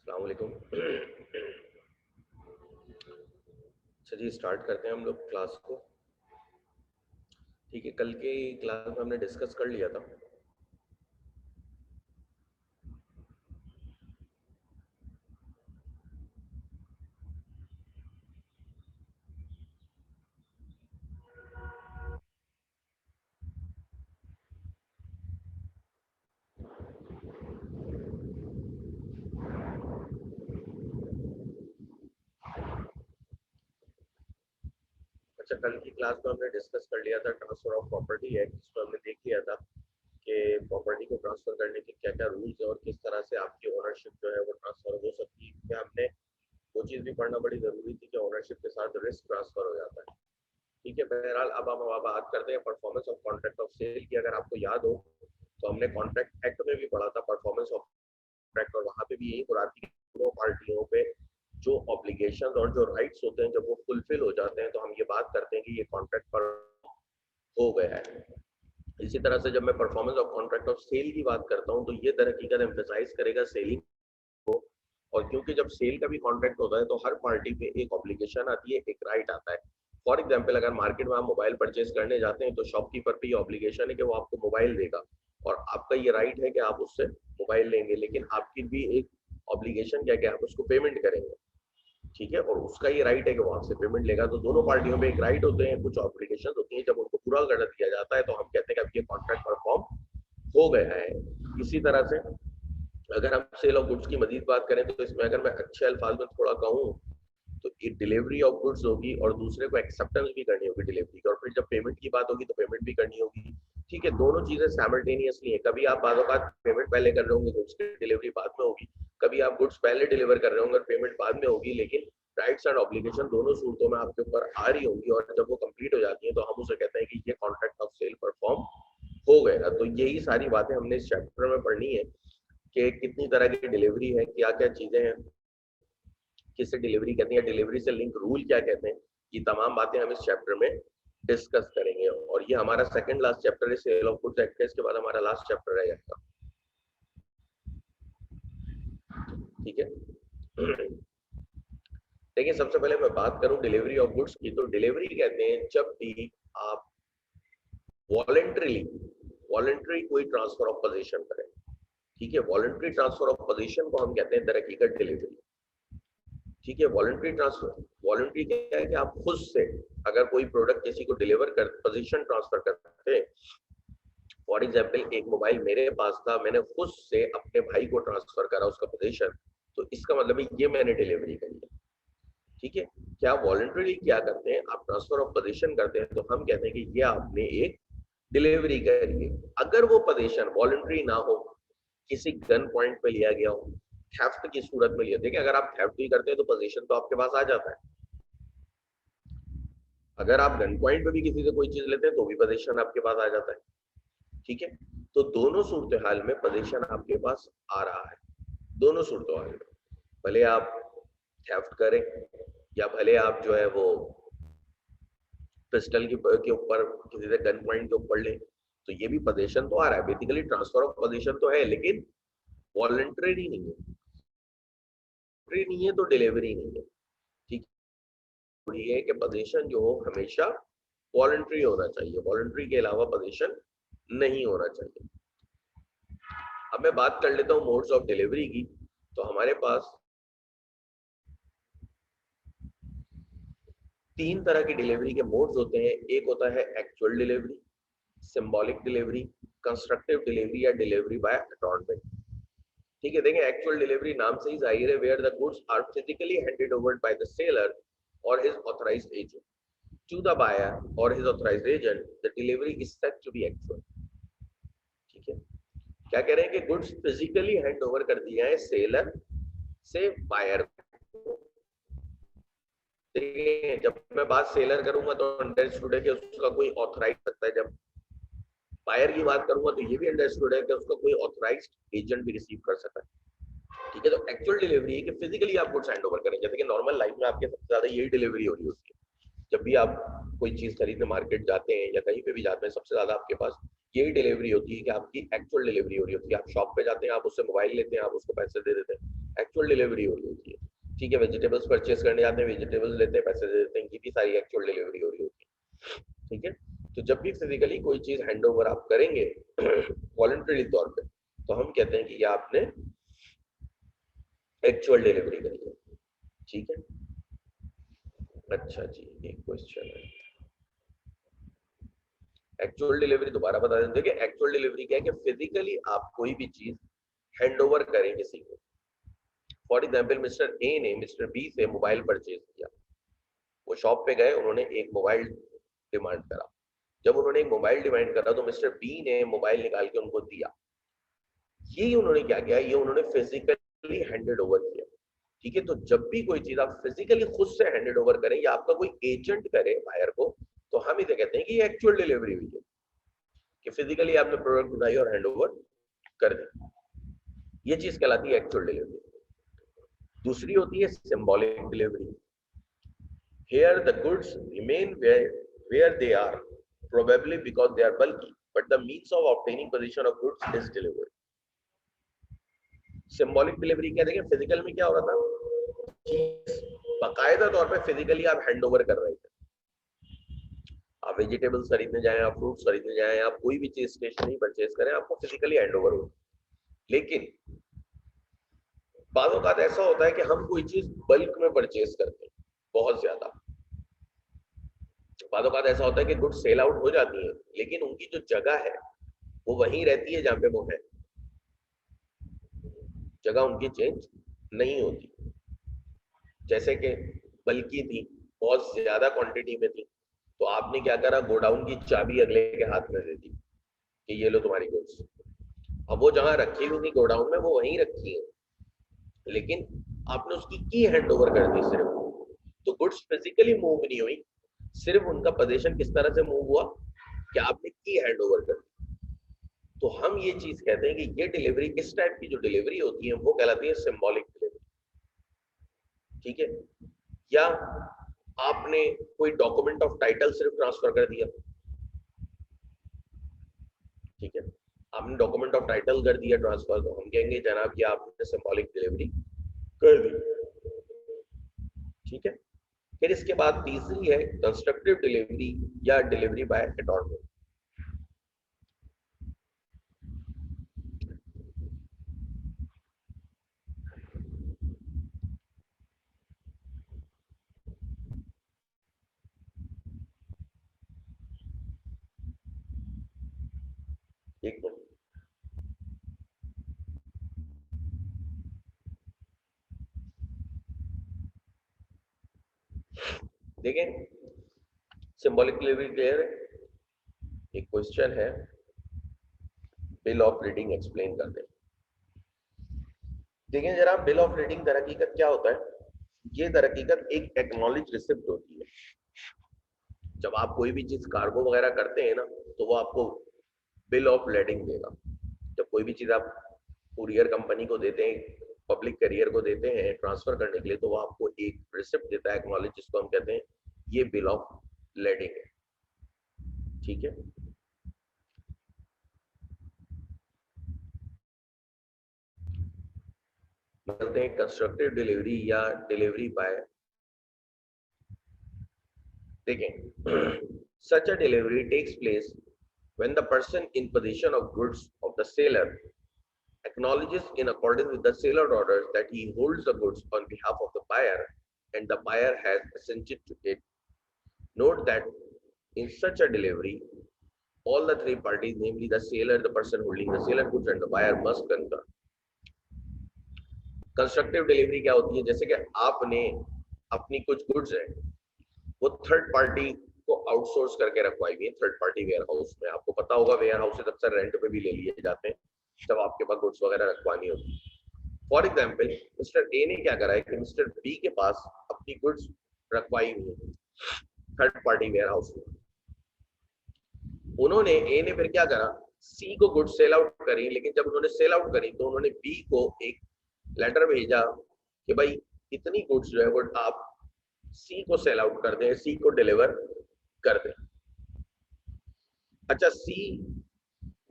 अस्सलाम वालेकुम। चलिए स्टार्ट करते हैं हम लोग क्लास को। ठीक है, कल के क्लास में हमने डिस्कस कर लिया था। अच्छा, कल की क्लास में हमने डिस्कस कर लिया था ट्रांसफर ऑफ प्रॉपर्टी एक्ट, जिसमें हमने देख लिया था कि प्रॉपर्टी को ट्रांसफर करने के क्या क्या रूल्स है और किस तरह से आपकी ओनरशिप जो है वो ट्रांसफर हो सकती है। क्या हमने वो चीज़ भी पढ़ना बड़ी ज़रूरी थी कि ओनरशिप के साथ रिस्क ट्रांसफर हो जाता है। ठीक है, बहरहाल अब हम बात करते हैं performance of contract of sale की। अगर आपको याद हो तो हमने कॉन्ट्रैक्ट एक्ट में भी पढ़ा था परफॉर्मेंस ऑफ कॉन्ट्रैक्ट, और वहाँ पे भी यही मुराद थी कि दोनों पार्टियों पे जो ऑब्लिगेशंस और जो राइट्स होते हैं जब वो फुलफिल हो जाते हैं तो हम ये बात करते हैं कि ये कॉन्ट्रैक्ट पर हो गया है। इसी तरह से जब मैं performance of contract of sale की बात करता हूँ तो ये दर हकीकत एम्फेसाइज करेगा सेलिंग को। और क्योंकि जब सेल का भी कॉन्ट्रैक्ट होता है तो हर पार्टी पे एक ऑब्लिगेशन आती है, एक राइट आता है। फॉर एग्जाम्पल, अगर मार्केट में आप मोबाइल परचेज करने जाते हैं तो शॉपकीपर पे ये ऑब्लिगेशन है कि वो आपको मोबाइल देगा और आपका ये राइट है कि आप उससे मोबाइल लेंगे, लेकिन आपकी भी एक ऑब्लिगेशन क्या कि आप उसको पेमेंट करेंगे। ठीक है, और उसका ये राइट है कि वो आपसे पेमेंट लेगा। तो दोनों पार्टियों में एक राइट होते हैं, कुछ ऑब्लिगेशन होती हैं। जब उनको पूरा कर दिया जाता है तो हम कहते हैं कि अब ये कॉन्ट्रैक्ट परफॉर्म हो गया है। इसी तरह से अगर हम सेल ऑफ गुड्स की मजीद बात करें तो इसमें अगर मैं अच्छे अल्फाज में थोड़ा कहूँ तो एक डिलीवरी ऑफ गुड्स होगी और दूसरे को एक्सेप्टेंस भी करनी होगी डिलीवरी की, और फिर जब पेमेंट की बात होगी तो पेमेंट भी करनी होगी। ठीक है, दोनों चीजें साइमल्टेनियसली है। कभी आप बाज़ औक़ात पेमेंट पहले कर रहे होंगे, गुड्स की डिलीवरी बाद में होगी। कभी आप गुड्स पहले डिलीवर कर रहे होंगे और पेमेंट बाद में होगी, लेकिन राइट्स एंड ऑब्लिगेशन दोनों सूरतों में आपके ऊपर आ रही होंगी, और जब वो कंप्लीट हो जाती है तो हम उसे कहते हैं कि ये कॉन्ट्रैक्ट ऑफ सेल परफॉर्म हो गया। तो यही सारी बातें हमने इस चैप्टर में पढ़नी है कि कितनी तरह की डिलीवरी है, क्या क्या चीजें हैं, किसे डिलीवरी कहते हैं, डिलीवरी से लिंक रूल क्या कहते हैं। ये तमाम बातें हम इस चैप्टर में डिस्कस करेंगे, और ये हमारा सेकंड लास्ट चैप्टर है सेल ऑफ गुड्स एक्ट। इसके बाद हमारा लास्ट चैप्टर है आपका। ठीक है, देखिए सबसे पहले मैं बात करूं डिलीवरी ऑफ गुड्स की, तो डिलीवरी कहते हैं जब भी आप वॉलंटरी कोई ट्रांसफर ऑफ पोजीशन करें। ठीक है, वॉलंटरी ट्रांसफर ऑफ पोजीशन को हम कहते हैं दर हकीकत डिलीवरी। ठीक है, वॉलंटरी ट्रांसफर, वॉलंटरी क्या है कि आप खुद से अगर कोई प्रोडक्ट किसी को डिलीवर कर पोजीशन ट्रांसफर करते हैं। फॉर एग्जाम्पल, एक मोबाइल मेरे पास था, मैंने खुद से अपने भाई को ट्रांसफर करा उसका पोजीशन, तो इसका मतलब है ये मैंने डिलीवरी करी है। ठीक है, क्या वॉलंटरी क्या करते हैं, आप ट्रांसफर ऑफ पोजीशन करते हैं तो हम कहते हैं कि ये आपने एक डिलीवरी करी है। अगर वो पोजीशन वॉलंटरी ना हो, किसी गन पॉइंट पे लिया गया हो, थेफ्ट की सूरत में लिया, देखिए अगर आप थेफ्ट भी करते हैं तो पोजीशन तो आपके पास आ जाता है। अगर आप गन पॉइंट पे भी किसी से कोई चीज लेते हैं तो भी पोजीशन आपके पास आ जाता है। ठीक है, तो दोनों सूरत हाल में पोजीशन आपके पास आ रहा है। दोनों सूरत हाल में, भले आप थेफ्ट करें या भले आप जो है वो पिस्टल के ऊपर किसी से गन पॉइंट के ऊपर ले, तो ये भी पोजीशन तो आ रहा है। बेसिकली ट्रांसफर ऑफ पोजीशन तो है, लेकिन वॉलंटरी नहीं है। नहीं है तो डिलीवरी नहीं है। ठीक है, कि पोजीशन जो हो हमेशा वॉलंटरी होना चाहिए, वॉलंटरी के अलावा पोजीशन नहीं होना चाहिए। अब मैं बात कर लेता हूँ मोड्स ऑफ डिलीवरी की। तो हमारे पास तीन तरह की डिलीवरी के मोड्स होते हैं। एक होता है actual delivery, symbolic delivery, constructive delivery या डिलीवरी बाय अटॉर्नमेंट। ठीक है, देखें एक्चुअल डिलीवरी नाम से ही जाहिर है, where the goods are physically handed over by the seller और his authorised agent to the buyer और his authorised agent, the delivery is said to be actual. ठीक है, क्या कह रहे हैं कि गुड्स फिजिकली हैंड ओवर कर दिया है सेलर से बायर को। जब मैं बात सेलर करूंगा तो अंडरस्टूड है कि उसका कोई ऑथराइज सकता है। जब बायर की बात करूंगा तो ये भी अंडरस्टूड है कि उसका कोई ऑथराइज्ड एजेंट भी रिसीव कर सकता है। ठीक है, तो एक्चुअल डिलीवरी है कि फिजिकली आप गुड्स हैंड ओवर करें। जैसे कि नॉर्मल लाइफ में आपके सबसे ज्यादा यही डिलीवरी हो रही होती है। जब भी आप कोई चीज खरीदने मार्केट जाते हैं या कहीं पे भी जाते हैं, सबसे ज्यादा आपके पास यही डिलीवरी होती है कि आपकी एक्चुअल डिलीवरी हो रही होती है। आप शॉप पे जाते हैं, आप उससे मोबाइल लेते हैं, आप उसको पैसे दे देते हैं। एक्चुअल डिलीवरी हो रही होती है। ठीक है, वेजिटेबल्स परचेज करने जाते हैं, वेजिटेबल्स लेते हैं, पैसे दे देते हैं, ये भी सारी एक्चुअल डिलीवरी हो रही होती है। ठीक है, तो जब भी फिजिकली कोई चीज हैंड ओवर आप करेंगे वॉलंटरी तौर पे, तो हम कहते हैं कि ये आपने एक्चुअल डिलीवरी करी है। ठीक है, अच्छा जी, एक क्वेश्चन है, एक्चुअल डिलीवरी दोबारा बता दें। देखिए एक्चुअल डिलीवरी क्या है कि फिजिकली आप कोई भी चीज हैंड ओवर करें किसी को। फॉर एग्जाम्पल मिस्टर ए ने मिस्टर बी से मोबाइल परचेज किया, वो शॉप पे गए, उन्होंने एक मोबाइल डिमांड करा। जब उन्होंने एक मोबाइल डिमांड करा तो मिस्टर बी ने मोबाइल निकाल के उनको दिया। ये उन्होंने क्या किया, ये उन्होंने फिजिकली हैंडेड ओवर किया। ठीक है, तो जब भी कोई चीज आप फिजिकली खुद से हैंडेड ओवर करें या आपका कोई एजेंट करे बायर को, तो हम इसे कहते हैं कि ये एक्चुअल डिलीवरी हुई है, कि फिजिकली आपने प्रोडक्ट उठाई और हैंड ओवर कर दी। ये चीज कहलाती है एक्चुअल डिलीवरी। दूसरी होती है symbolic delivery. Here the goods remain where they are, probably because they are bulky, but the means of obtaining possession of goods is delivered. Symbolic delivery क्या, देखिए फिजिकल में क्या हो रहा था, चीज बाकायदा तौर पे फिजिकली आप हैंड ओवर कर रहे थे। आप वेजिटेबल्स खरीदने जाएं, आप फ्रूट्स खरीदने जाएं, आप कोई भी चीज स्टेशनरी परचेज करें, आपको फिजिकली हैंड ओवर हो। लेकिन बाज़ औक़ात ऐसा होता है कि हम कोई चीज बल्क में परचेज करते हैं, बहुत ज्यादा। बाज़ औक़ात ऐसा होता है कि गुड्स सेल आउट हो जाती है, लेकिन उनकी जो जगह है वो वहीं रहती है जहां पे वो है, जगह उनकी चेंज नहीं होती। जैसे कि बल्कि थी, बहुत ज्यादा क्वांटिटी में थी, तो आपने क्या करा, गोडाउन की चाबी अगले के हाथ में दे दी कि ये लो तुम्हारी गुड्स। अब वो जहां रखी हुई थी गोडाउन में, वो वहीं रखी है, लेकिन आपने उसकी की हैंड ओवर कर दी सिर्फ। तो गुड्स फिजिकली मूव नहीं हुई, सिर्फ उनका पोजीशन किस तरह से मूव हुआ कि आपने की हैंड ओवर कर दी। तो हम ये चीज कहते हैं कि ये डिलीवरी, इस टाइप की जो डिलीवरी होती है वो कहलाती है सिंबॉलिक डिलीवरी। ठीक है, या आपने कोई डॉक्यूमेंट ऑफ टाइटल सिर्फ ट्रांसफर कर दिया। ठीक है, आपने डॉक्यूमेंट ऑफ टाइटल कर दिया ट्रांसफर, तो हम कहेंगे जनाब कि आपने सिंबॉलिक डिलीवरी कर दी। ठीक है, फिर इसके बाद तीसरी है कंस्ट्रक्टिव डिलीवरी या डिलीवरी बाय अटॉर्नमेंट। एक मिनट, देखें सिंबॉलिक डिलीवरी क्लियर है। एक क्वेश्चन है, बिल ऑफ रीडिंग एक्सप्लेन कर दें। देखें जरा, बिल ऑफ रीडिंग दर हकीकत क्या होता है, ये दर हकीकत एक एक्नॉलेज रिसिप्ट होती है। जब आप कोई भी चीज कार्गो वगैरह करते हैं ना, तो वो आपको बिल ऑफ लेडिंग देगा। जब कोई भी चीज आप कुरियर कंपनी को देते हैं, पब्लिक करियर को देते हैं ट्रांसफर करने के लिए, तो वो आपको एक रिसिप्ट देता है एक्नॉलेज, जिसको हम कहते हैं ये बिल ऑफ लेडिंग है। ठीक है, बोलते हैं कंस्ट्रक्टिव डिलीवरी या डिलीवरी बाय। देखें such a delivery takes place when the person in possession of goods of the seller acknowledges in accordance with the seller orders that he holds the goods on behalf of the buyer and the buyer has assented to it. Note that in such a delivery, all the three parties, namely the seller, the person holding the seller goods and the buyer, must concur. Constructive delivery क्या होती है, जैसे कि आपने अपनी कुछ goods है वो थर्ड पार्टी को आउटसोर्स करके रखवाई हुई है, थर्ड पार्टी वेयर हाउस में। आपको पता होगा वेयर हाउसेज अक्सर रेंट पे भी ले लिए जाते हैं जब आपके पास गुड्स वगैरह रखवानी होती है। फॉर एग्जाम्पल मिस्टर ए ने क्या करा है कि मिस्टर बी के पास अपनी गुड्स रखवाई हुई है थर्ड पार्टी वेयर हाउस में। उन्होंने ए ने फिर क्या करा, सी को गुड्स सेल आउट करी, लेकिन जब उन्होंने सेल आउट करी तो उन्होंने बी को एक लेटर भेजा कि भाई इतनी गुड्स जो है वो आप सी को सेल आउट कर दें, सी को डिलीवर कर दें। अच्छा, सी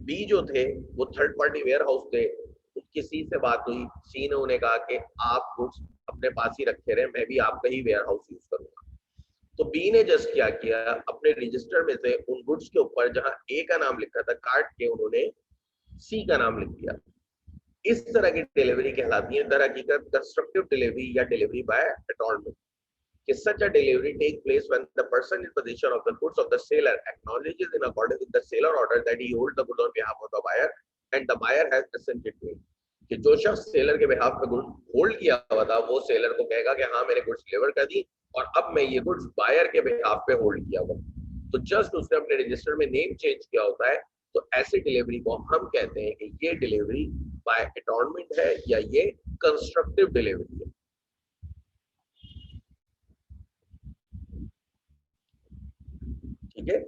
बी जो थे वो थर्ड पार्टी वेयर हाउस थे, उनकी किसी से बात हुई, सी ने उन्हें कहा कि आप गुड्स अपने पास ही रखे रहे, मैं भी आपका ही वेयर हाउस यूज करूंगा। तो बी ने जस्ट क्या किया, अपने रजिस्टर में से उन गुड्स के ऊपर जहां ए का नाम लिखा था काट के उन्होंने सी का नाम लिख दिया। इस तरह की डिलीवरी कहलाती है दर हकीकत कंस्ट्रक्टिव डिलीवरी या डिलीवरी बाय अटॉर्नमेंट। कि such a delivery take place when the person in possession of the goods of the seller acknowledges in accordance with the seller order that he holds the goods on behalf of the buyer and the buyer has assented to it। कि जो शख्स seller के behalf पे goods hold किया हुआ था वो seller को कहेगा कि हाँ मैंने गुड्स डिलीवर कर दी और अब मैं ये गुड्स बायर के बिहाफ पे होल्ड किया हुआ। तो जस्ट उसने अपने रजिस्टर में नेम चेंज किया होता है। तो ऐसी डिलीवरी को हम कहते हैं कि ये डिलीवरी बाय अटॉर्नमेंट है या ये कंस्ट्रक्टिव डिलीवरी है। ठीक है,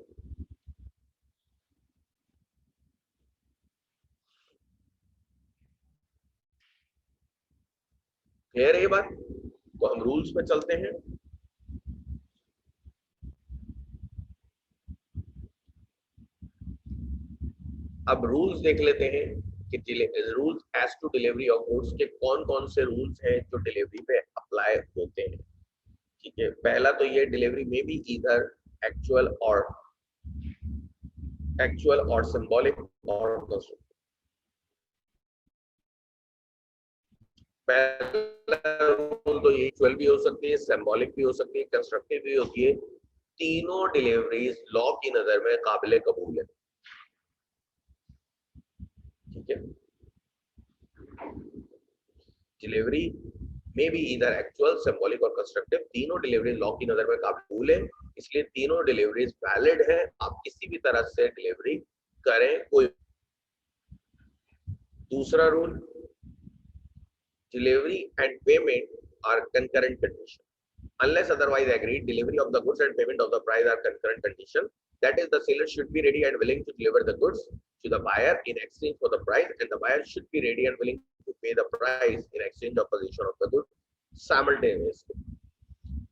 क्लियर है ये बात? तो हम रूल्स पे चलते हैं। अब रूल्स देख लेते हैं कि rules as to delivery of goods के कौन कौन से रूल्स हैं जो डिलीवरी पे अप्लाई होते हैं। ठीक है, पहला तो ये डिलीवरी में भी इधर एक्चुअल और सिंबॉलिक और कंस्ट्रक्टिव। पहला रूल तो ये एक्चुअल भी हो सकती है, सिंबॉलिक भी हो सकती है, कंस्ट्रक्टिव भी होती है। तीनों डिलीवरीज लॉ की नजर में काबिल कबूल है। ठीक है, डिलीवरी में भी इधर एक्चुअल सिंबॉलिक और कंस्ट्रक्टिव तीनों डिलीवरी लॉ की नजर में काबिल है, इसलिए तीनों डिलीवरीज वैलिड है। आप किसी भी तरह से डिलीवरी करें। कोई दूसरा rule, delivery and payment are concurrent condition unless otherwise agreed. Delivery of the goods and payment of the price are concurrent condition. That is, the seller should be ready and willing to deliver the goods to the buyer in exchange for the price, and the buyer should be ready and willing to pay the price in exchange of possession of the goods simultaneously,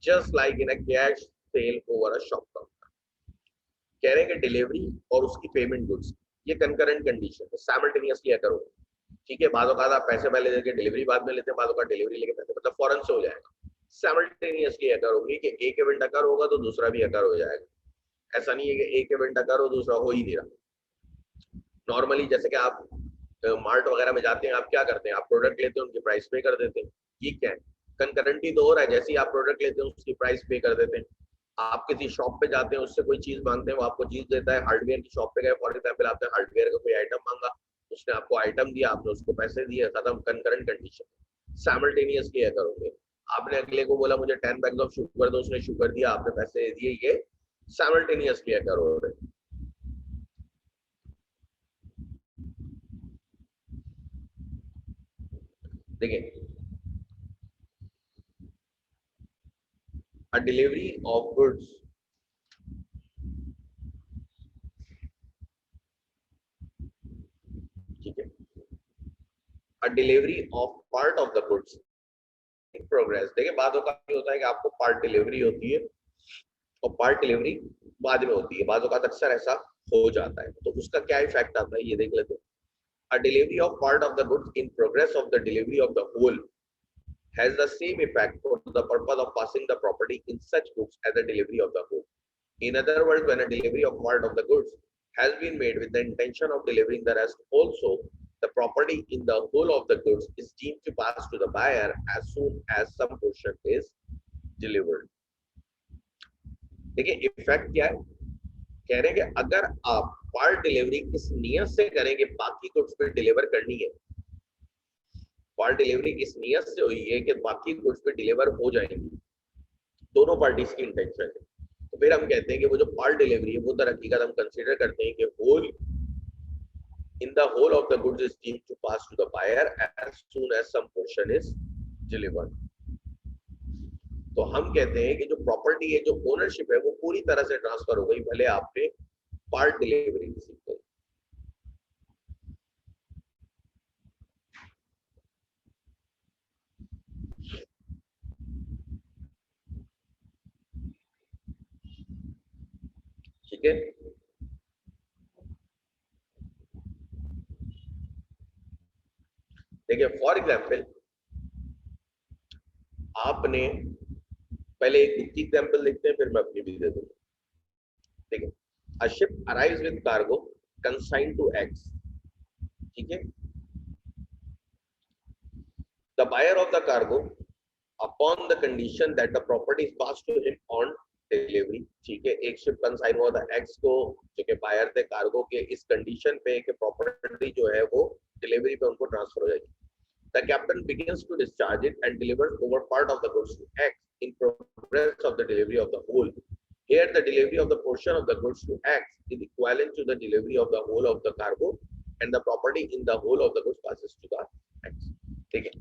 just like in a cash sale over a shop counter। कह रहे हैं कि delivery और उसकी payment goods ये concurrent condition है, simultaneously करो। ठीक है, बाद आप पैसे पहले देके डिलीवरी बाद में लेते हैं, बाद डिलीवरी लेके पैसे मतलब फौरन से हो जाएगा। साइमल्टेनियसली अकर होगी कि एक इवेंट अकर होगा तो दूसरा भी अकर हो जाएगा। ऐसा नहीं है कि एक इवेंट अकर हो दूसरा हो ही नहीं रहा। नॉर्मली जैसे कि आप मार्ट वगैरह में जाते हैं, आप क्या करते हैं, आप प्रोडक्ट लेते हैं उनकी प्राइस पे कर देते हैं। ये क्या है, कंकरेंटली तो हो रहा है। जैसे ही आप प्रोडक्ट लेते हैं उसकी प्राइस पे कर देते हैं। आप किसी शॉप पे जाते हैं, उससे कोई चीज मांगते हैं, वो आपको चीज देता है। हार्डवेयर की शॉप पे गए फॉर एग्जाम्पल, आपने हार्डवेयर का कोई आइटम मांगा, उसने आपको आइटम दिया, आपने उसको पैसे दिए, खत्म, कंकरेंट कंडीशन। साइमल्टेनियसली है करोगे। आपने अगले को बोला मुझे 10 बैग्स ऑफ शुगर दो, उसने शुगर दिया, आपने पैसे दिए, ये साइमल्टेनियसली है करोगे। देखिए, a delivery of goods, ठीक है, a delivery of part of the goods in progress। देखिए, बातों का ये होता है कि आपको पार्ट डिलीवरी होती है और पार्ट डिलीवरी बाद में होती है। बातों का अक्सर ऐसा हो जाता है, तो उसका क्या इफेक्ट आता है ये देख लेते हैं। A delivery of part of the goods in progress of the delivery of the whole has the same effect for the purpose of passing the property in such goods as the delivery of the whole। In other words, when a delivery of part of the goods has been made with the intention of delivering the rest also, the property in the whole of the goods is deemed to pass to the buyer as soon as some portion is delivered। देखिए effect क्या है, कह रहे हैं कि अगर आप part delivery इस नियत से करेंगे बाकी गुड्स पे डिलीवर करनी है, पार्ट डिलीवरी इस नियत से हुई है कि बाकी गुड्स पे डिलीवर हो जाएंगी, दोनों पार्टीज की इंटेंशन है, तो फिर हम कहते हैं कि वो जो पार्ट डिलीवरी है वो दर हकीकत हम कंसीडर करते हैं कि whole in the whole of the goods is deemed to pass to the buyer as soon as some portion is delivered। तो हम कहते हैं कि जो प्रॉपर्टी है, जो ओनरशिप है, वो पूरी तरह से ट्रांसफर हो गई, भले आपने पार्ट डिलीवरी रिसीव करी। ठीक है, देखिए फॉर एग्जाम्पल आपने पहले एक खुद की एग्जाम्पल देखते हैं, फिर मैं अपनी भी दे दूंगा। देखिए a ship arrives with cargo consigned to X, ठीक है। The buyer of the cargo upon the condition that the property is pass to him on delivery, ठीक है। एक शिप कंसाइन हुआ था एक्स को, जो कि बायर थे कार्गो के, इस कंडीशन पे कि प्रॉपर्टी जो है वो डिलीवरी पे उनको ट्रांसफर हो जाएगी। The captain begins to discharge it and delivers over part of the goods to X in progress of the delivery of the whole. Here, the delivery of the portion of the goods to X is equivalent to the delivery of the whole of the cargo, and the property in the whole of the goods passes to the X. ठीक है,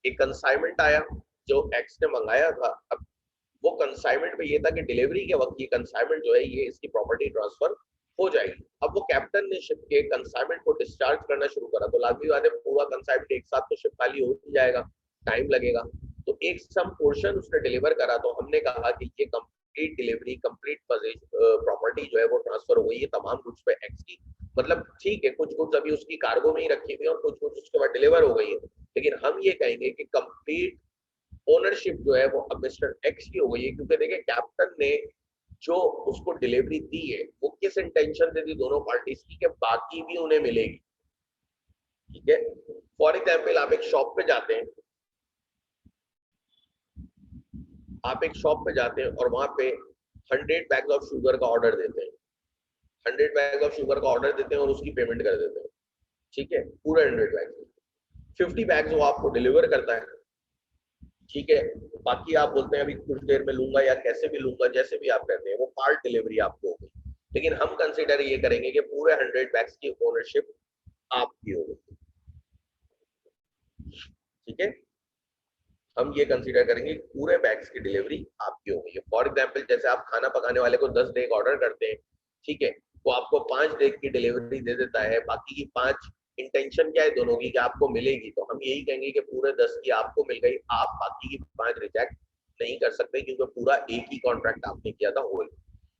एक consignment आया जो X ने मंगाया था। अब वो कंसाइनमेंट में ये था कि डिलीवरी के वक्त ये कंसाइनमेंट जो है ये इसकी प्रॉपर्टी ट्रांसफर हो जाएगी। अब वो कैप्टन ने शिप के कंसाइनमेंट को डिस्चार्ज करना शुरू करा, तो लाजमी बात है पूरा कंसाइनमेंट एक साथ तो शिप खाली हो ही जाएगा, टाइम लगेगा। तो एक सम पोर्शन उसने डिलीवर करा, तो हमने कहा कि ये कंप्लीट डिलीवरी, कंप्लीट प्रॉपर्टी जो है वो ट्रांसफर हो गई है तमाम गुड्स पे एक्स की। मतलब ठीक है, कुछ गुड्स अभी उसकी कार्गो में ही रखी हुई है और कुछ गुड्स उसके बाद डिलीवर हो गई है, लेकिन हम ये कहेंगे कि कंप्लीट ओनरशिप जो है वो अब मिस्टर एक्स की हो गई है, क्योंकि देखिए कैप्टन ने जो उसको डिलीवरी दी है वो किस इंटेंशन से दी दोनों पार्टीज की, कि बाकी भी उन्हें मिलेगी, ठीक है। फॉर एग्जाम्पल आप एक शॉप पे जाते हैं, आप एक शॉप पे जाते हैं और वहां पे 100 बैग्स ऑफ शुगर का ऑर्डर देते हैं, 100 बैग ऑफ शुगर का ऑर्डर देते हैं और उसकी पेमेंट कर देते हैं, ठीक है, पूरा 100 बैग। 50 बैग्स वो आपको डिलीवर करता है, ठीक है। बाकी आप बोलते हैं अभी कुछ देर में लूंगा या कैसे भी लूंगा, जैसे भी आप कहते हैं, वो पार्ट डिलीवरी आपको होगी। लेकिन हम कंसीडर ये करेंगे कि पूरे 100 बैग्स की ओनरशिप आपकी होगी, ठीक है। हम ये कंसीडर करेंगे पूरे बैग्स की डिलीवरी आपकी होगी। फॉर एग्जाम्पल जैसे आप खाना पकाने वाले को 10 डेग ऑर्डर करते हैं, ठीक है, वो आपको 5 डेग की डिलीवरी दे देता है, बाकी की 5 इंटेंशन क्या है दोनों की कि आपको मिलेगी, तो हम यही कहेंगे कि पूरे 10 की आपको मिल गई, आप बाकी की 5 रिजेक्ट नहीं कर सकते, क्योंकि पूरा एक ही कॉन्ट्रैक्ट आपने किया था होल।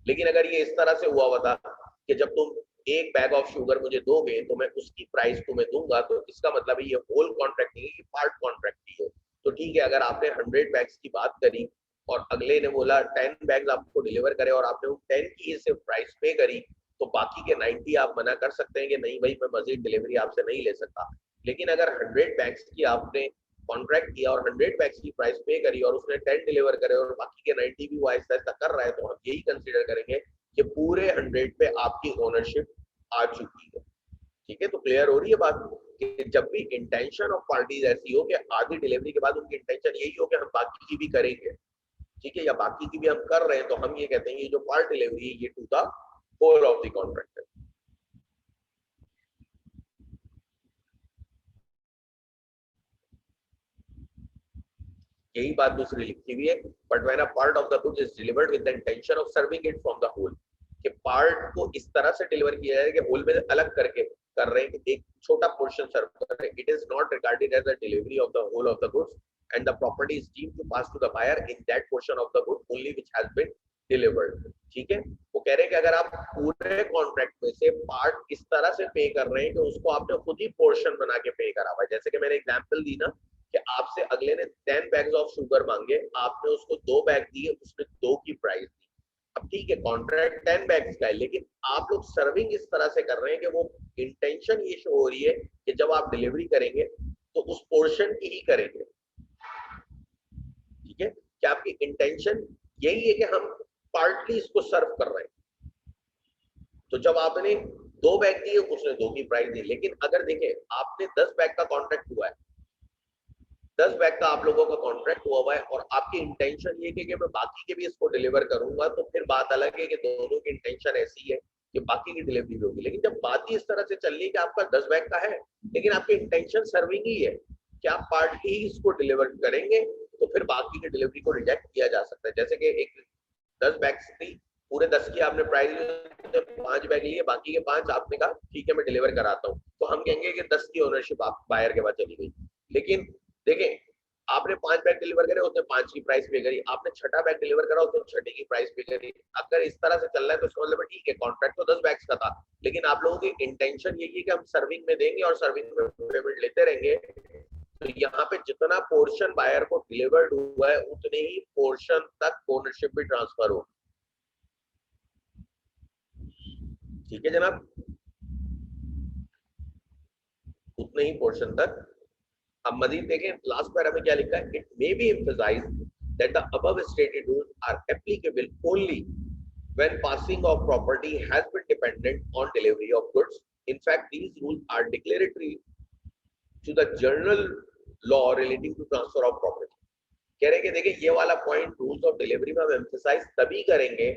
लेकिन अगर ये इस तरह से हुआ था कि जब तुम एक बैग ऑफ शुगर मुझे दोगे तो मैं उसकी प्राइस तुम्हें दूंगा, तो इसका मतलब है ये होल कॉन्ट्रैक्ट नहीं है, ये पार्ट कॉन्ट्रैक्ट ही है। तो ठीक है, अगर आपने 100 बैग्स की बात करी और अगले ने बोला 10 बैग्स आपको डिलीवर करे और आपने उन 10 की सिर्फ प्राइस पे करी, तो बाकी के 90 आप मना कर सकते हैं कि नहीं भाई मैं मजीद डिलीवरी आपसे नहीं ले सकता। लेकिन अगर 100 बैग्स की आपने कॉन्ट्रैक्ट किया और 100 बैग्स की प्राइस पे करी और उसने 10 डिलीवर करे और बाकी के 90 भी वो ऐसा ऐसा कर रहा है, तो हम यही कंसीडर करेंगे कि पूरे 100 पे आपकी ओनरशिप आ चुकी है, ठीक है। तो क्लियर हो रही है बात कि जब भी इंटेंशन ऑफ पार्टीज ऐसी हो कि आधी डिलीवरी के बाद उनकी इंटेंशन यही हो कि हम बाकी की भी करेंगे, ठीक है, या बाकी की भी हम कर रहे हैं, तो हम ये कहते हैं ये जो पार्ट डिलीवरी है ये to the whole of the contract है। यही बात दूसरी लिखी हुई है, but when a part of the goods is delivered with the intention of serving it from the whole, कि पार्ट को इस तरह से डिलीवर किया जाए कि होल में अलग करके कर रहे हैं, एक छोटा पोर्शन सर्व कर रहे हैं, it is not regarded as a delivery of the whole of the goods and the property is deemed to pass to the buyer in that portion of the good only which has been delivered, ठीक है। वो कह रहे हैं कि अगर आप पूरे कॉन्ट्रैक्ट में से पार्ट इस तरह से पे कर रहे हैं कि उसको आपने खुद ही पोर्शन बना के पे करा हुआ है, जैसे कि मैंने एग्जांपल दी ना कि आपसे अगले ने 10 बैग्स ऑफ शुगर मांगे, आपने उसको 2 बैग दिए, उसने 2 की प्राइस दी। अब ठीक है कॉन्ट्रैक्ट 10 बैग्स का है, लेकिन आप लोग सर्विंग इस तरह से कर रहे हैं कि वो इंटेंशन ये शो हो रही है कि जब आप डिलीवरी करेंगे तो उस पोर्शन की ही करेंगे, ठीक है। कि आपकी इंटेंशन यही है कि हम पार्टली इसको सर्व कर रहे हैं। तो जब आपने 2 बैग दिए उसने 2 की प्राइस दी, लेकिन अगर देखें आपने 10 बैग का कॉन्ट्रैक्ट हुआ है, 10 बैग का आप लोगों का कॉन्ट्रैक्ट हुआ है और आपकी इंटेंशन ये कि मैं बाकी के भी इसको डिलीवर करूंगा, तो फिर बात अलग है कि दोनों की इंटेंशन ऐसी है कि बाकी की डिलीवरी भी होगी। लेकिन जब बात ही इस तरह से चल रही है कि आपका 10 बैग का है लेकिन आपकी इंटेंशन सर्विंग ही है कि आप पार्ट ही इसको डिलीवर करेंगे, तो फिर बाकी की डिलीवरी को रिजेक्ट किया जा सकता है। जैसे कि एक 10 बैग्स थी, पूरे 10 की आपने प्राइस 5 बैग लिए, बाकी के 5 आपने कहा ठीक है मैं डिलीवर कराता हूँ, तो हम कहेंगे कि 10 की ओनरशिप आप बायर के बाद चली गई। लेकिन देखें आपने 5 बैग डिलीवर करे उसने 5 की प्राइस पे करी, आपने छठा बैग डिलीवर करा उसने छठे की प्राइस पे करी। अगर इस तरह से चल रहा है तो इसका मतलब ठीक है कॉन्ट्रैक्ट तो 10 बैग्स का था, लेकिन आप लोगों की इंटेंशन यही है कि हम सर्विंग में देंगे और सर्विंग में पेमेंट लेते रहेंगे, तो यहाँ पे जितना पोर्शन बायर को डिलीवर्ड हुआ है उतने ही पोर्शन तक ओनरशिप भी ट्रांसफर हो। ठीक है जनाब, उतने ही पोर्शन तक। अब मजीद देखें लास्ट पैरा में क्या लिखा है, it may be emphasised that the above stated rules are applicable only when passing of property has been dependent on delivery of goods. In fact, these rules are declaratory to the general law relating to transfer of property. कह रहे हैं कि देखिए ये वाला point rules of delivery में हम emphasise तभी करेंगे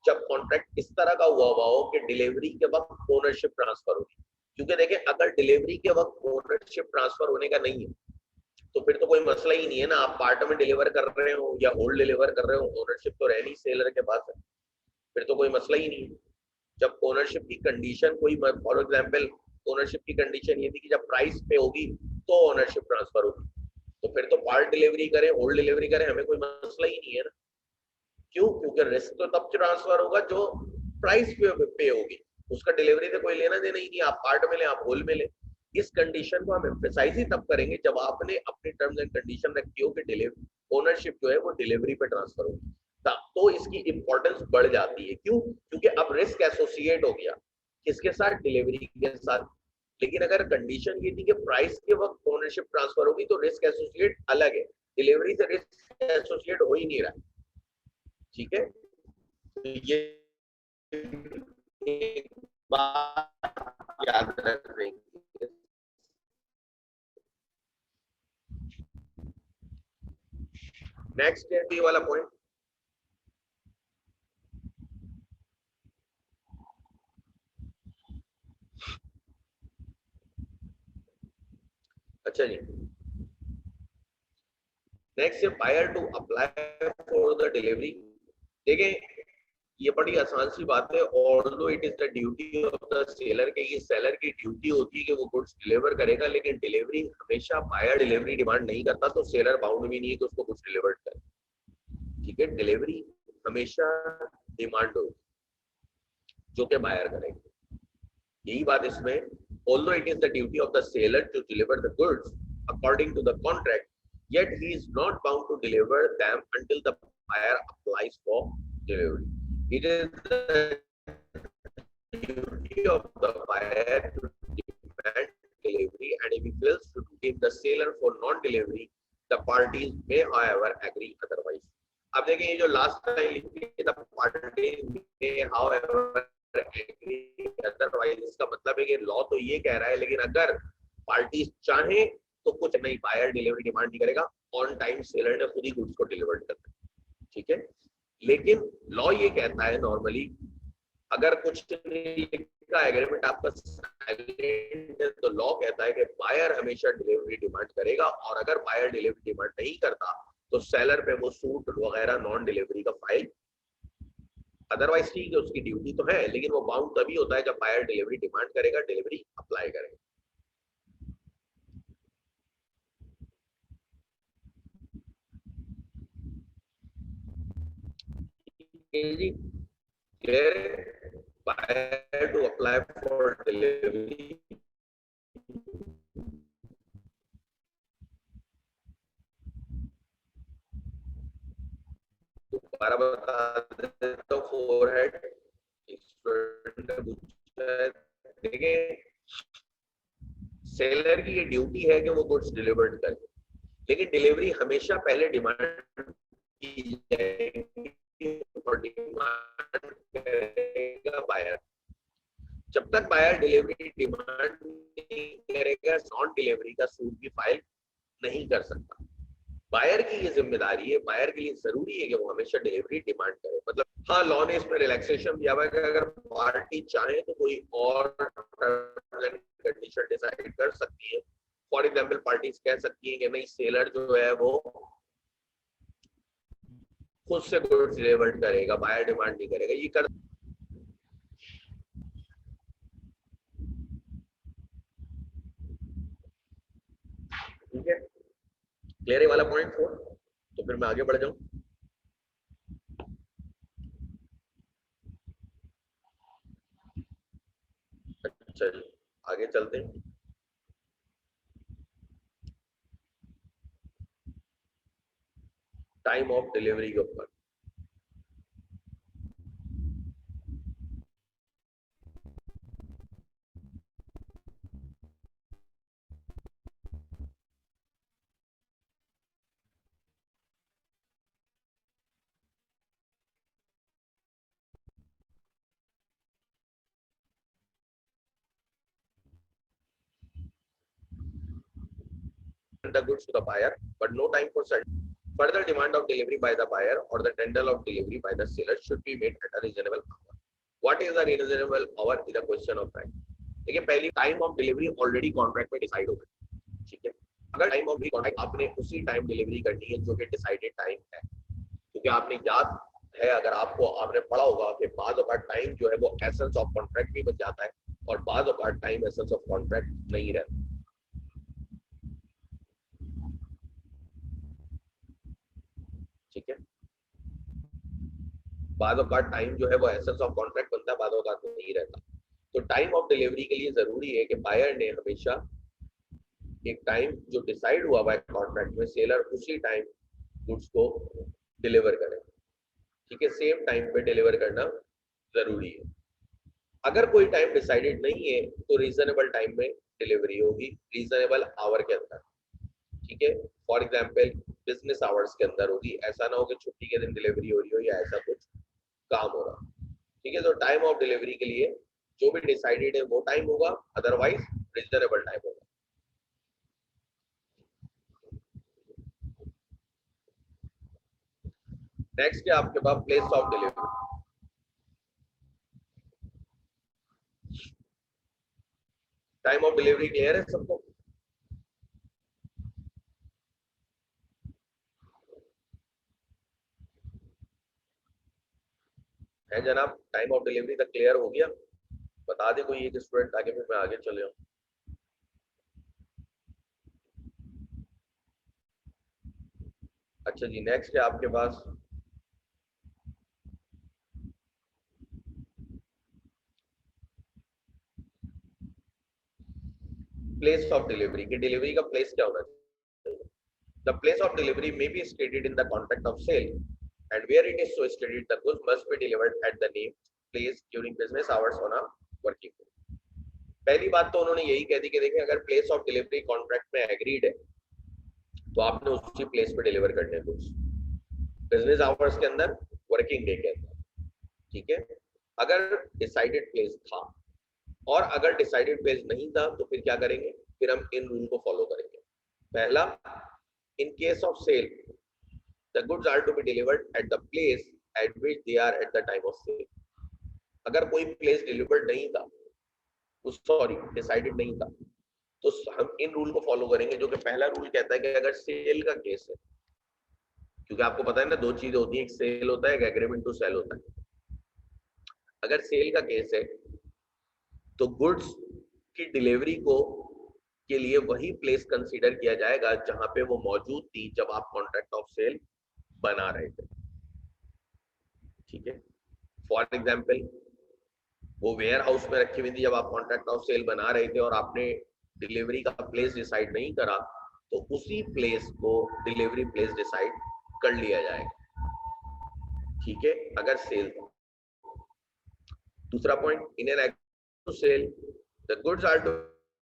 जब कॉन्ट्रैक्ट इस तरह का हुआ हो कि डिलीवरी के वक्त ओनरशिप ट्रांसफर होगी। क्योंकि देखिए अगर डिलीवरी के वक्त ओनरशिप ट्रांसफर होने का नहीं है तो फिर तो कोई मसला ही नहीं है ना, आप पार्ट में डिलीवर कर रहे हो या होल्ड डिलीवर कर रहे हो, ओनरशिप तो रहनी सेलर के पास है, फिर तो कोई मसला ही नहीं है। जब ओनरशिप की कंडीशन कोई, फॉर एग्जांपल ओनरशिप की कंडीशन ये थी कि जब प्राइस पे होगी तो ओनरशिप ट्रांसफर होगी, तो फिर तो पार्ट डिलीवरी करें होल्ड डिलीवरी करें हमें कोई मसला ही नहीं है ना। क्यों? क्योंकि रिस्क तो तब ट्रांसफर होगा जो प्राइस पे होगी, उसका डिलीवरी से कोई लेना देना ही नहीं, आप पार्ट में ले आप होल्ड में ले। इस कंडीशन को हम एम्फसाइज ही तब करेंगे जब आपने अपनी टर्म्स एंड कंडीशन रखी हो कि डिलीवरी ओनरशिप जो है वो डिलीवरी पे ट्रांसफर होगी, तो इसकी इंपॉर्टेंस बढ़ जाती है। क्यों? क्योंकि अब रिस्क एसोसिएट हो गया किसके साथ, डिलीवरी के साथ। लेकिन अगर कंडीशन ये थी कि प्राइस के वक्त ओनरशिप ट्रांसफर होगी तो रिस्क एसोसिएट अलग है, डिलीवरी से रिस्क एसोसिएट हो ही नहीं रहा। ठीक है, तो ये एक बात याद रखेंगे। नेक्स्ट है बी वाला पॉइंट। अच्छा जी, नेक्स्ट है buyer to apply for the delivery. देखें ये बड़ी आसान सी बात है, although it is the duty of the seller के ये सेलर की ड्यूटी होती है कि वो गुड्स डिलीवर करेगा, लेकिन डिलीवरी हमेशा बायर डिलीवरी डिमांड नहीं करता, तो सेलर बाउंड भी नहीं है कि उसको गुड्स डिलीवर्ड करे। ठीक है, डिलीवरी हमेशा डिमांड होगी जो कि बायर करेगा, यही बात इसमें। Although it is the duty of the seller to deliver the goods according to the contract, yet he is not bound to deliver them until the buyer applies for delivery. It is the duty of the buyer to demand delivery, and if he fails to give the seller for non-delivery, the parties may however agree otherwise. अब देखिए ये जो last line लिखी है, the parties may however agree otherwise, इसका मतलब है कि लॉ तो ये कह रहा है, लेकिन अगर पार्टीज चाहे तो कुछ नहीं, बायर डिलीवरी डिमांड नहीं करेगा, ऑन टाइम सेलर ने खुद ही गुड्स को डिलीवर करना है। ठीक है, लेकिन लॉ ये कहता है नॉर्मली अगर कुछ नहीं लिखा एग्रीमेंट आपका साइलेंट है तो लॉ कहता है कि बायर हमेशा डिलीवरी डिमांड करेगा, और अगर बायर डिलीवरी डिमांड नहीं करता तो सेलर पे वो सूट वगैरह नॉन डिलीवरी का फाइल, अदरवाइज ठीक है उसकी ड्यूटी तो है, लेकिन वो बाउंड तभी होता है जब बायर डिलीवरी डिमांड करेगा, डिलीवरी अप्लाई करेगा। Buyer to apply for delivery दोबारा बता देता हूँ, फोरहेड स्टूडेंट ने पूछा है। देखिए सेलर की ये ड्यूटी है कि वो गुड्स डिलीवर्ड करे, लेकिन डिलीवरी हमेशा पहले डिमांड की जाएगी और डिमांड करेगा बायर। जब तक बायर डिलीवरी डिमांड नहीं करेगा नॉन डिलीवरी का सूट भी फाइल नहीं कर सकता। बायर की ये जिम्मेदारी है, बायर के लिए जरूरी है कि वो हमेशा डिलीवरी डिमांड करे। मतलब हाँ लॉ ने इसमें रिलैक्सेशन दिया हुआ है कि अगर पार्टी चाहे तो कोई और कंडीशन डिसाइड कर सकती है। फॉर एग्जांपल पार्टीज कह सकती है कि नहीं सेलर जो है वो खुद से गुड्स डिलीवर्ड करेगा, बायर डिमांड नहीं करेगा, ये कर। ठीक है, क्लियर है वाला पॉइंट 4। तो फिर मैं आगे बढ़ जाऊं। अच्छा जी, आगे चलते हैं। टाइम ऑफ डिलीवरी के ऊपर। The goods to the buyer, but no time for sale. Further demand of delivery by the buyer or the tender of delivery by the seller should be made at a reasonable hour. What is a reasonable hour is a question of time. देखिए पहली time of delivery already contract में decide हो गई, ठीक है। अगर time of contract आपने उसी टाइम डिलीवरी करनी है जो कि डिसाइडेड टाइम है, क्योंकि आपने याद है, अगर आपको आपने पढ़ा होगा कि बाद ऑफ टाइम जो है वो एसेंस ऑफ कॉन्ट्रैक्ट भी बन जाता है और बाद of time essence of contract नहीं रहता, ठीक है। बाद ऑफ टाइम जो है वो एसेंस ऑफ कॉन्ट्रैक्ट बनता है, बाद ऑफ नहीं रहता। तो टाइम ऑफ डिलीवरी के लिए जरूरी है कि बायर ने हमेशा एक टाइम जो डिसाइड हुआ हुआ है कॉन्ट्रैक्ट में, सेलर उसी टाइम गुड्स को डिलीवर करे, ठीक है। सेम टाइम पे डिलीवर करना जरूरी है। अगर कोई टाइम डिसाइडेड नहीं है तो रीजनेबल टाइम में डिलीवरी होगी, रीजनेबल आवर के अंदर, ठीक है। फॉर एग्जाम्पल बिजनेस आवर्स के अंदर होगी, ऐसा ना हो कि छुट्टी के दिन डिलीवरी हो रही हो या ऐसा कुछ काम हो रहा, ठीक है। तो टाइम ऑफ डिलीवरी के लिए जो भी डिसाइडेड है वो टाइम होगा, अदरवाइज रीजनेबल टाइम होगा। नेक्स्ट है आपके पास place of delivery. Time of delivery clear है सबको? है जनाब? टाइम ऑफ डिलीवरी तक क्लियर हो गया? बता दे कोई एक स्टूडेंट ताकि फिर मैं आगे चले जाऊं। अच्छा जी, नेक्स्ट है आपके पास प्लेस ऑफ डिलीवरी। की डिलीवरी का प्लेस क्या होना चाहिए? The place of delivery may be stated in the contract of sale and where it is so stated the goods must be delivered at the name place during business hours on a working day. पहली बात तो उन्होंने यही कह दी कि देखिए अगर place of delivery contract में एग्रीड है तो आपने उसी प्लेस पे डिलीवर करने हैं गुड्स, बिजनेस आवर्स के अंदर, वर्किंग डे के अंदर, ठीक है। अगर डिसाइडेड प्लेस था और अगर डिसाइडेड प्लेस नहीं था तो फिर क्या करेंगे? फिर हम इन रूल को फॉलो करेंगे। पहला, in case of sale the goods are to be delivered at the place at which they are at the time of sale. अगर कोई प्लेस डिलीवर्ड नहीं था, सॉरी डिसाइडेड नहीं था, तो हम इन रूल को फॉलो करेंगे, जो कि पहला रूल कहता है कि अगर सेल का केस है, क्योंकि आपको पता है ना दो चीजें होती हैं, एक सेल होता है, एक एग्रीमेंट टू सेल होता है। अगर सेल का केस है तो गुड्स की डिलीवरी को के लिए वही प्लेस कंसीडर किया जाएगा जहां पे वो मौजूद थी जब आप कॉन्ट्रैक्ट ऑफ सेल बना रहे थे, ठीक है। फॉर एग्जाम्पल वो वेयर हाउस में रखी हुई थी जब आप कॉन्ट्रैक्ट ऑफ सेल बना रहे थे और आपने डिलीवरी का प्लेस डिसाइड नहीं करा, तो उसी प्लेस को डिलीवरी प्लेस डिसाइड कर लिया जाएगा, ठीक है, अगर सेल था। दूसरा point, in an agreement to sell the goods are to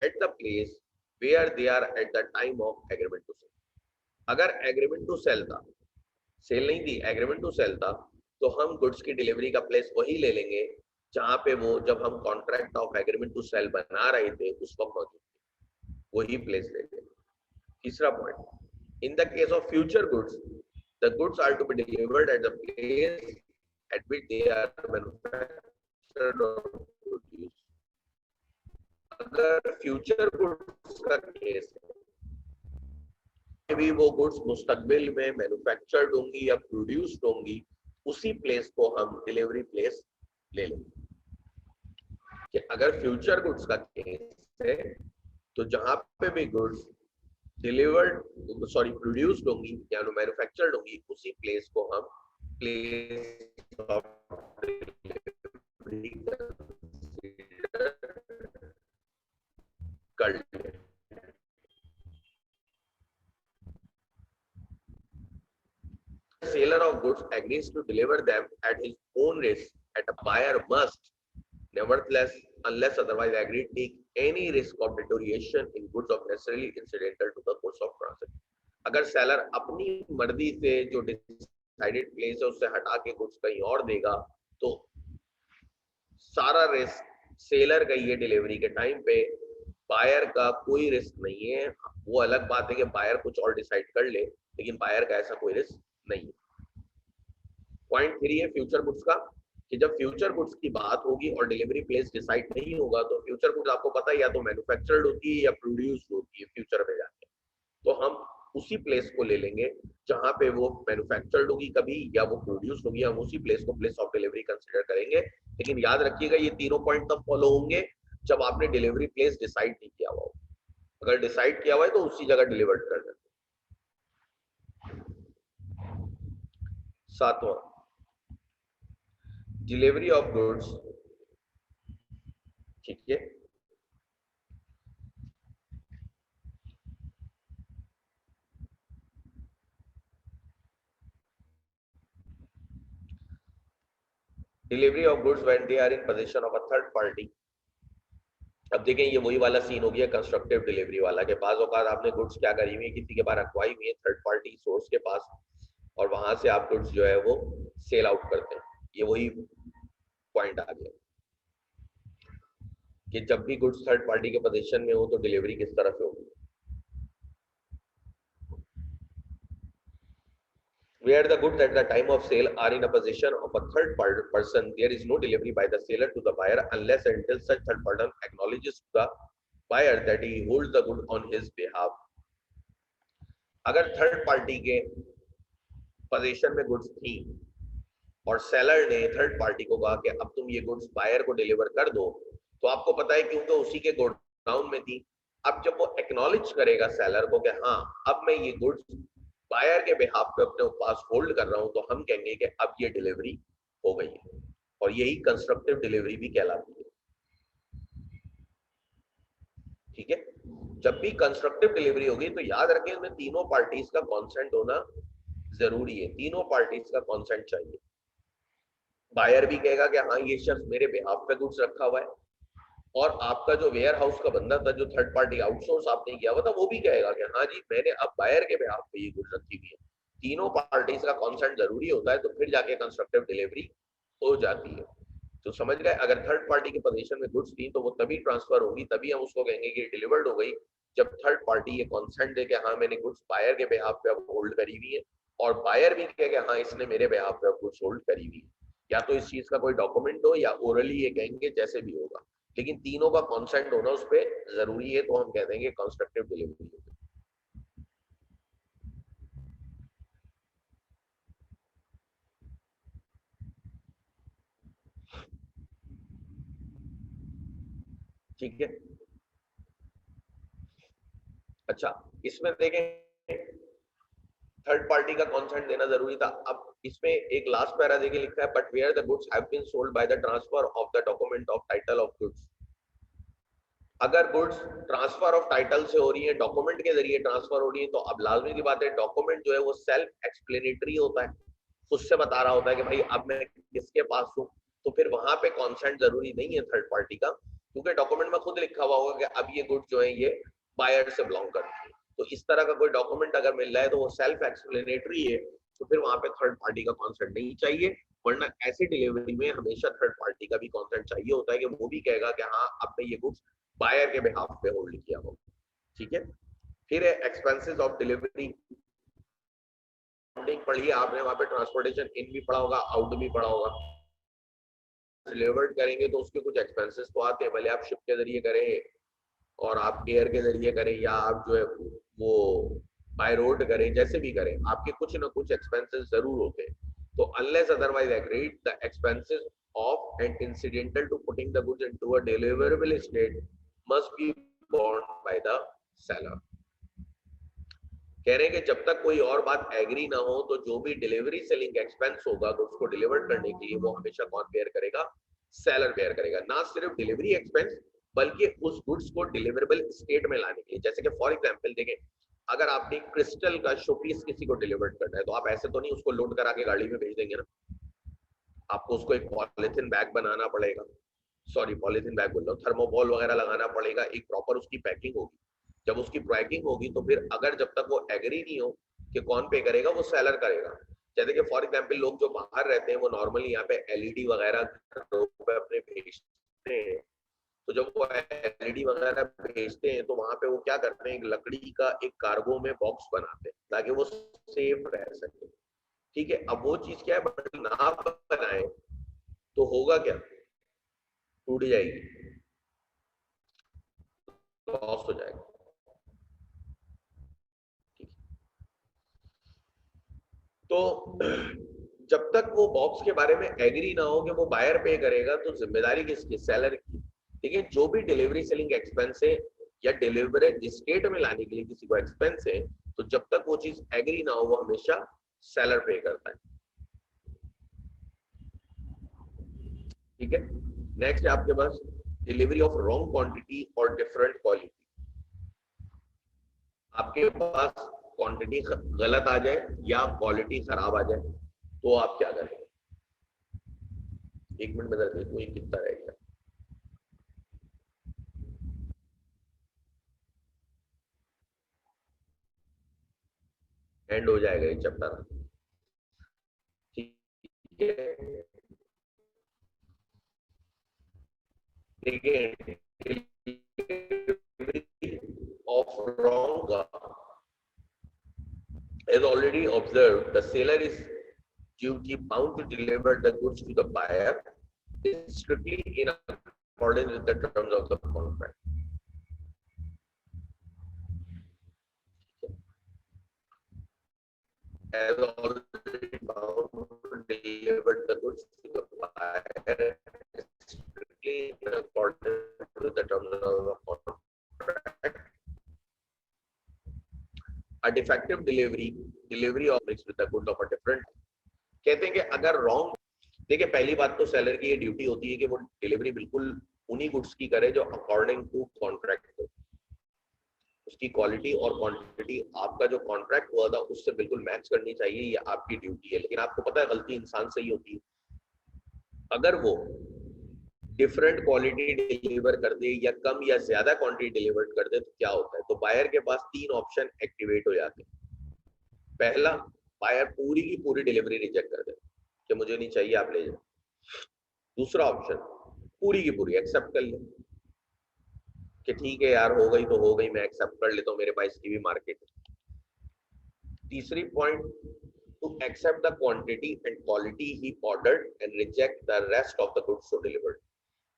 at the place where they are at the time of agreement to sell. अगर एग्रीमेंट टू सेल था, सेल नहीं थी, एग्रीमेंट टू सेल था, तो हम goods की delivery का place वही ले लेंगे जहां पे वो जब हम contract of agreement to sell बना रहे थे उस वक्त मौजूद थे, वही प्लेस ले लेंगे। तीसरा point, in the case of future goods the goods are to be delivered at the place at which they are manufactured और प्रोड्यूस्ड। अगर फ्यूचर गुड्स का केस है भी वो गुड्स मुस्तकबिल में मैन्युफैक्चर्ड होंगी या प्रोड्यूस्ड होंगी, उसी प्लेस को हम डिलीवरी प्लेस ले लेंगे। कि अगर फ्यूचर गुड्स का केस है तो जहां पे भी गुड्स डिलीवर्ड सॉरी प्रोड्यूस्ड होंगी या मैन्युफैक्चर्ड होंगी, उसी प्लेस को हम प्लेस ऑफ डिलीवरी कर लेंगे। goods agrees to deliver them at his own risk, at a buyer must nevertheless, unless otherwise agreed, take any risk of deterioration in goods of necessarily incidental to the course of transit. अगर seller अपनी मर्जी से जो decided place है उससे हटा के goods कहीं और देगा तो सारा रिस्क सेलर का ही है डिलीवरी के टाइम पे, बायर का कोई रिस्क नहीं है। वो अलग बात है कि बायर कुछ और डिसाइड कर ले, लेकिन बायर का ऐसा कोई रिस्क नहीं है। पॉइंट 3 है फ्यूचर गुड्स का, कि जब फ्यूचर गुड्स की बात होगी और डिलीवरी प्लेस डिसाइड नहीं होगा तो फ्यूचर गुड्स आपको पता है या तो मैन्युफैक्चर्ड होती है या प्रोड्यूस्ड होती है फ्यूचर में जाके, तो हम उसी प्लेस को ले लेंगे जहां पे वो मैन्युफैक्चर्ड होगी कभी या वो प्रोड्यूस्ड होगी, हम उसी प्लेस को प्लेस ऑफ डिलीवरी कंसीडर करेंगे। लेकिन याद रखिएगा ये तीनों पॉइंट तब फॉलो होंगे जब आपने डिलीवरी प्लेस डिसाइड नहीं किया हुआ हो। अगर डिसाइड किया हुआ है तो उसी जगह डिलीवर्ड कर देते। सातवां, डिलीवरी ऑफ गुड्स, ठीक है, delivery of goods when they are in position of a third party. अब देखें ये वही वाला सीन हो गया कंस्ट्रक्टिव डिलीवरी वाला, के पास औकात आपने गुड्स क्या करी हुई है, किसी के पास रखवाई हुई है थर्ड पार्टी सोर्स के पास, और वहां से आप गुड्स जो है वो सेल आउट करते हैं। ये वही पॉइंट आ गया कि जब भी गुड्स थर्ड पार्टी के पोजीशन में हो तो डिलीवरी किस तरह से होगी। Where the goods at the time of sale are in a possession of a third person, there is no delivery by the seller to the buyer unless and until such third person acknowledges to the buyer that he holds the good on his behalf. अगर third party के position में goods थी और seller ने third party को कहा कि अब तुम ये गुड्स बायर को डिलीवर कर दो, तो आपको पता है क्योंकि उसी के गोडाउन में थी। अब जब वो एक्नॉलेज करेगा सेलर को कि हाँ अब मैं ये गुड्स बायर के बिहाफ पे अपने पास होल्ड कर रहा हूं, तो हम कहेंगे कि अब ये डिलीवरी हो गई है, और यही कंस्ट्रक्टिव डिलीवरी भी कहलाती है। ठीक है, जब भी कंस्ट्रक्टिव डिलीवरी होगी तो याद रखें इसमें तीनों पार्टीज का कॉन्सेंट होना जरूरी है, तीनों पार्टीज का कॉन्सेंट चाहिए। बायर भी कहेगा कि हाँ ये शख्स मेरे बिहाफ पे गुड्स रखा हुआ है, और आपका जो वेयर हाउस का बंदा था जो थर्ड पार्टी आउटसोर्स आपने किया हुआ था वो भी कहेगा कि हाँ जी मैंने अब बायर के बिहाफ पे ये गुड्स रखी हुई है। तीनों पार्टीज का कॉन्सेंट जरूरी होता है, तो फिर जाके कंस्ट्रक्टिव डिलीवरी हो जाती है। तो समझ गए, अगर थर्ड पार्टी के पोजीशन में गुड्स थी तो वो तभी ट्रांसफर होगी, तभी हम उसको कहेंगे कि डिलीवर्ड हो गई, जब थर्ड पार्टी ये कॉन्सेंट दे के हाँ मैंने गुड्स बायर के बिहाफ पे अब होल्ड करी हुई है, और बायर भी कहे कि हाँ इसने मेरे बिहाफ पे अब गुड्स होल्ड करी हुई है। या तो इस चीज का कोई डॉक्यूमेंट हो या ओरली ये कहेंगे, जैसे भी होगा, लेकिन तीनों का कॉन्सेंट होना उस पर जरूरी है, तो हम कह देंगे कंस्ट्रक्टिव डिलीवरी। ठीक है, अच्छा इसमें देखें थर्ड पार्टी का कॉन्सेंट देना जरूरी था। अब इसमें एक लास्ट पैरा देके लिखा है, but where the goods have been sold by the transfer of the document of title of goods. अगर गुड्स ट्रांसफर ऑफ टाइटल से हो रही है, डॉक्यूमेंट के जरिए ट्रांसफर हो रही है, तो अब लाजमी की बात है डॉक्यूमेंट जो है वो सेल्फ एक्सप्लेनेटरी होता है, खुद से बता रहा होता है कि भाई अब मैं किसके पास हूँ, तो फिर वहां पे कॉन्सेंट जरूरी नहीं है थर्ड पार्टी का, क्योंकि डॉक्यूमेंट में खुद लिखा हुआ होगा कि अब ये गुड्स जो है ये बायर से बिलोंग करती है। तो इस तरह का कोई डॉक्यूमेंट अगर मिल रहा है तो वो सेल्फ एक्सप्लेनेटरी है, तो फिर वहां पे थर्ड पार्टी का कॉन्सेंट नहीं चाहिए। वरना ऐसी डिलीवरी में हमेशा थर्ड पार्टी का भी कॉन्सेंट चाहिए होता है कि वो भी कहेगा कि हाँ अब मैं ये गुड्स बायर के बिहाफ पे होल्ड किया हो। ठीक है, फिर है एक्सपेंसेस ऑफ डिलीवरी। पढ़िए आपने, वहां पे ट्रांसपोर्टेशन इन भी पढ़ा होगा, आउट भी पढ़ा होगा। डिलीवर्ड करेंगे तो उसके कुछ एक्सपेंसेस तो आते हैं, भले आप शिप के जरिए करें और आप एयर के जरिए करें या आप जो है वो बाय रोड करें, जैसे भी करें आपके कुछ ना कुछ एक्सपेंसेस जरूर होते हैं। तो unless otherwise agreed the expenses of and incidental to putting the goods into a deliverable state must be borne by the seller। कह रहे हैं कि जब तक कोई और बात एग्री ना हो तो जो भी डिलीवरी सेलिंग एक्सपेंस होगा तो उसको डिलीवर करने के लिए वो हमेशा कौन बेयर करेगा, सेलर बेयर करेगा। ना सिर्फ डिलीवरी एक्सपेंस बल्कि उस गुड्स को डिलीवरेबल स्टेट में लाने के लिए। जैसे कि फॉर एग्जांपल देखें अगर आपने क्रिस्टल का शोपीस किसी को डिलीवर करना है तो आप ऐसे तो नहीं उसको लोड करा के गाड़ी में भेज देंगे ना, आपको उसको एक पॉलिथीन बैग बनाना पड़ेगा, सॉरी पॉलिथीन बैग बोल रहा हूँ, थर्मोबॉल वगैरह लगाना पड़ेगा, एक प्रॉपर उसकी पैकिंग होगी। जब उसकी पैकिंग होगी तो फिर अगर जब तक वो एग्री नहीं हो कि कौन पे करेगा, वो सेलर करेगा। जैसे कि फॉर एग्जाम्पल लोग जो बाहर रहते हैं वो नॉर्मली यहाँ पे एलईडी वगैरह अपने भेजते हैं, तो जब वो एलईडी वगैरह भेजते हैं तो वहां पे वो क्या करते हैं, एक लकड़ी का एक कार्गो में बॉक्स बनाते हैं ताकि वो सेफ रह सके। ठीक है, अब वो चीज क्या है, बड़ी ना बनाए तो होगा क्या, टूट जाएगी, लॉस हो जाएगा। तो जब तक वो बॉक्स के बारे में एग्री ना हो कि वो बायर पे करेगा, तो जिम्मेदारी किसकी, सेलर की। ठीक है, जो भी डिलीवरी सेलिंग एक्सपेंस है या डिलीवरी स्टेट में लाने के लिए किसी को एक्सपेंस है, तो जब तक वो चीज एग्री ना हो वो हमेशा सेलर पे करता है। ठीक है, नेक्स्ट है आपके पास डिलीवरी ऑफ रॉन्ग क्वांटिटी और डिफरेंट क्वालिटी। आपके पास क्वांटिटी गलत आ जाए या क्वालिटी खराब आ जाए तो आप क्या करेंगे। एक मिनट में देखो ये कितना रहेगा, एंड हो जाएगा ये चैप्टर। ठीक है, देखिए of wrong as already observed, the seller is duty bound to deliver the goods to the buyer is strictly in accordance with the terms of the contract. As already bound to deliver the goods to the buyer is strictly in accordance with the terms of the contract. A defective delivery of mixed with the goods of a different, कहते हैं कि अगर wrong, देखिए पहली बात तो seller की ये ड्यूटी होती है कि वो डिलीवरी बिल्कुल उन्हीं गुड्स की करे जो अकॉर्डिंग टू कॉन्ट्रैक्ट हो, उसकी क्वालिटी और क्वांटिटी आपका जो कॉन्ट्रैक्ट हुआ था उससे बिल्कुल मैच करनी चाहिए, ये आपकी ड्यूटी है। लेकिन आपको पता है गलती इंसान से ही होती है, अगर वो डिफरेंट क्वालिटी डिलीवर कर दे या कम या ज्यादा क्वांटिटी डिलीवर कर दे तो क्या होता है, तो बायर के पास तीन ऑप्शन एक्टिवेट हो जाते हैं। पहला, बायर पूरी की पूरी डिलीवरी रिजेक्ट कर दे कि मुझे नहीं चाहिए, आप ले जाओ। दूसरा ऑप्शन, पूरी की पूरी एक्सेप्ट कर ले कि ठीक है यार हो गई तो हो गई, मैं एक्सेप्ट कर लेता हूँ, मेरे पास की भी मार्केट है। तीसरी point, to accept the quantity and quality he ordered and reject the rest of the goods so delivered.